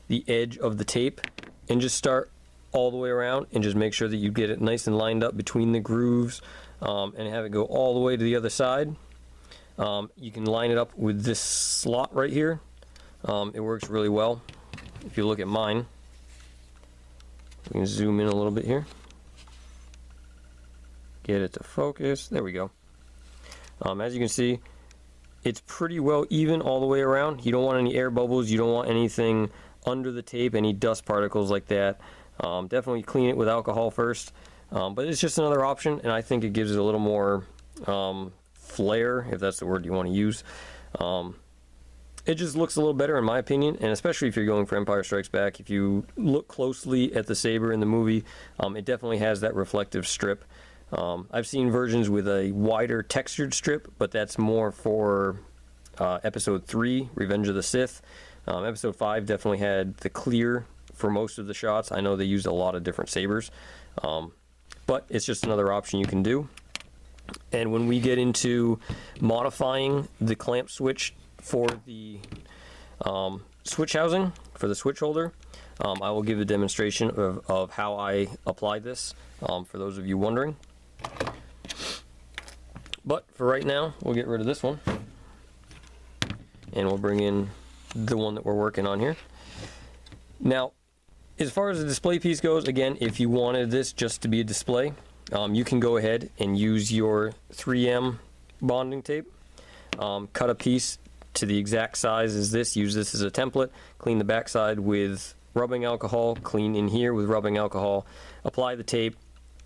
the edge of the tape, and just start all the way around and just make sure that you get it nice and lined up between the grooves, and have it go all the way to the other side. You can line it up with this slot right here. It works really well. If you look at mine, we can zoom in a little bit here. Get it to focus. There we go. As you can see, it's pretty well even all the way around. You don't want any air bubbles. You don't want anything under the tape, any dust particles like that. Definitely clean it with alcohol first. But it's just another option, and I think it gives it a little more flair, if that's the word you want to use. It just looks a little better in my opinion, and especially if you're going for Empire Strikes Back. If you look closely at the saber in the movie, it definitely has that reflective strip. I've seen versions with a wider textured strip, but that's more for episode 3, Revenge of the Sith. Episode 5 definitely had the clear for most of the shots. I know they used a lot of different sabers, but it's just another option you can do. And when we get into modifying the clamp switch for the switch housing, for the switch holder, I will give a demonstration of how I apply this, for those of you wondering. But for right now, we'll get rid of this one, and we'll bring in the one that we're working on here. Now, as far as the display piece goes, again, if you wanted this just to be a display, you can go ahead and use your 3M bonding tape, cut a piece to the exact size as this, use this as a template, clean the backside with rubbing alcohol, clean in here with rubbing alcohol, apply the tape,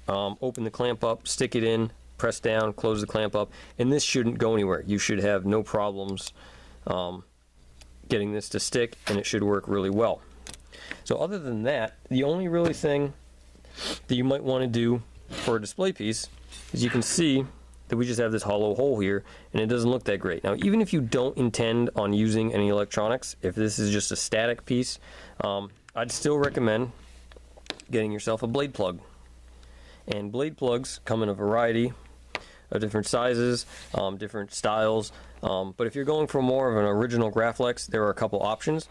open the clamp up, stick it in, press down, close the clamp up, and this shouldn't go anywhere. You should have no problems getting this to stick, and it should work really well. So other than that, the only really thing that you might want to do for a display piece is you can see that we just have this hollow hole here, and it doesn't look that great. Now, even if you don't intend on using any electronics, if this is just a static piece, I'd still recommend getting yourself a blade plug. And blade plugs come in a variety of different sizes, different styles, but if you're going for more of an original Graflex, there are a couple options.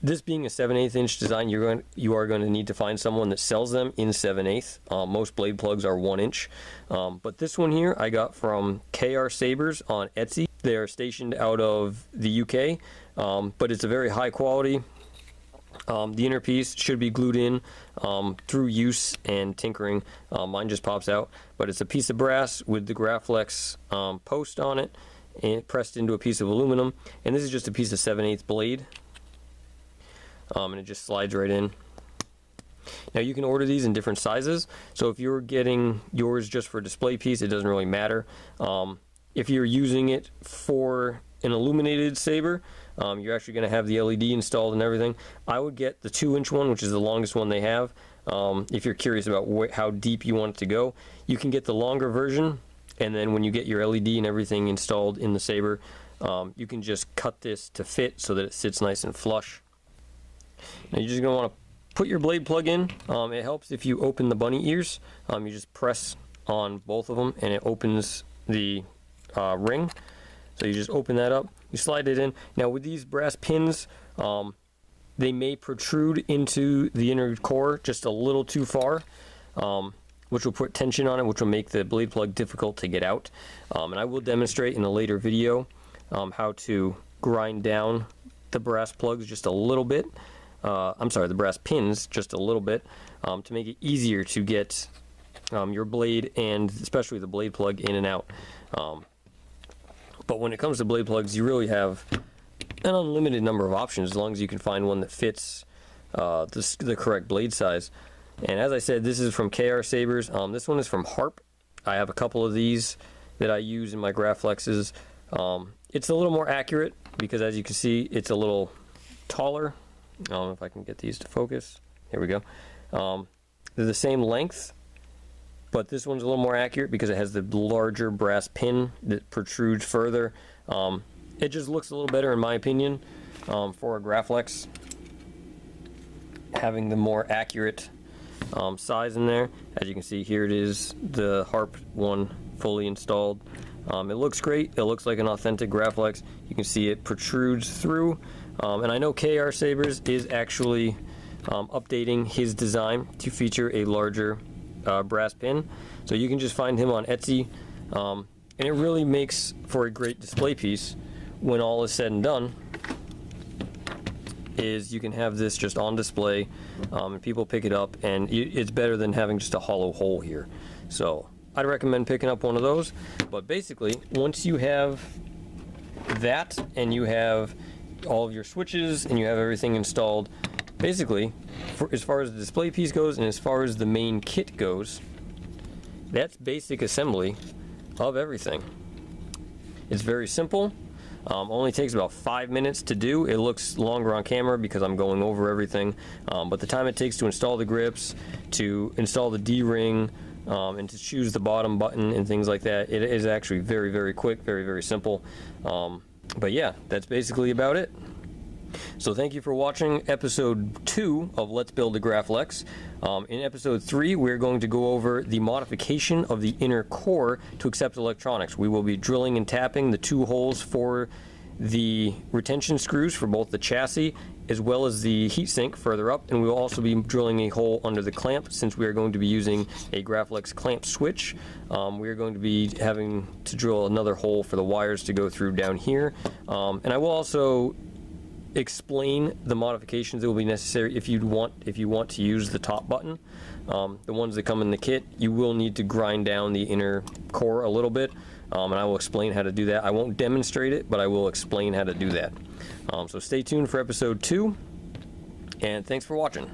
This being a 7/8 inch design, you are going to need to find someone that sells them in 7/8. Most blade plugs are 1 inch. But this one here I got from KR Sabers on Etsy. They are stationed out of the UK, but it's a very high quality. The inner piece should be glued in through use and tinkering. Mine just pops out, but it's a piece of brass with the Graflex post on it and pressed into a piece of aluminum. And this is just a piece of 7/8 blade. And it just slides right in. Now you can order these in different sizes, so if you're getting yours just for a display piece, it doesn't really matter. If you're using it for an illuminated saber, you're actually going to have the LED installed and everything. I would get the 2-inch one, which is the longest one they have. If you're curious about how deep you want it to go, you can get the longer version, and then when you get your LED and everything installed in the saber, you can just cut this to fit so that it sits nice and flush. Now you're just going to want to put your blade plug in. It helps if you open the bunny ears. You just press on both of them and it opens the ring. So you just open that up, you slide it in. Now with these brass pins, they may protrude into the inner core just a little too far, which will put tension on it, which will make the blade plug difficult to get out. And I will demonstrate in a later video how to grind down the brass plugs just a little bit. I'm sorry, the brass pins just a little bit, to make it easier to get your blade and especially the blade plug in and out. But when it comes to blade plugs, you really have an unlimited number of options as long as you can find one that fits the correct blade size. And as I said, this is from KR Sabers. This one is from Harp. I have a couple of these that I use in my Graflexes. It's a little more accurate because, as you can see, it's a little taller. I don't know if I can get these to focus. Here we go. They're the same length, but this one's a little more accurate because it has the larger brass pin that protrudes further. It just looks a little better in my opinion for a Graflex, having the more accurate size in there. As you can see, here it is, the Harp one fully installed. It looks great. It looks like an authentic Graflex. You can see it protrudes through. And I know KR Sabers is actually updating his design to feature a larger brass pin. So you can just find him on Etsy. And it really makes for a great display piece when all is said and done. Is you can have this just on display and people pick it up, and it's better than having just a hollow hole here. So I'd recommend picking up one of those. But basically, once you have that and you have all of your switches and you have everything installed, basically, as far as the display piece goes and as far as the main kit goes, that's basic assembly of everything. It's very simple. Only takes about 5 minutes to do. It looks longer on camera because I'm going over everything, but the time it takes to install the grips, to install the D-ring, and to choose the bottom button and things like that, it is actually very, very quick, very, very simple. But yeah, that's basically about it. So thank you for watching episode 2 of Let's Build a Graflex. In episode 3, we're going to go over the modification of the inner core to accept electronics. We will be drilling and tapping the 2 holes for the retention screws for both the chassis as well as the heatsink further up, and we will also be drilling a hole under the clamp since we are going to be using a Graflex clamp switch. We are going to be having to drill another hole for the wires to go through down here, and I will also explain the modifications that will be necessary if you want to use the top button. The ones that come in the kit, you will need to grind down the inner core a little bit, and I will explain how to do that. I won't demonstrate it, but I will explain how to do that. So stay tuned for episode 2, and thanks for watching.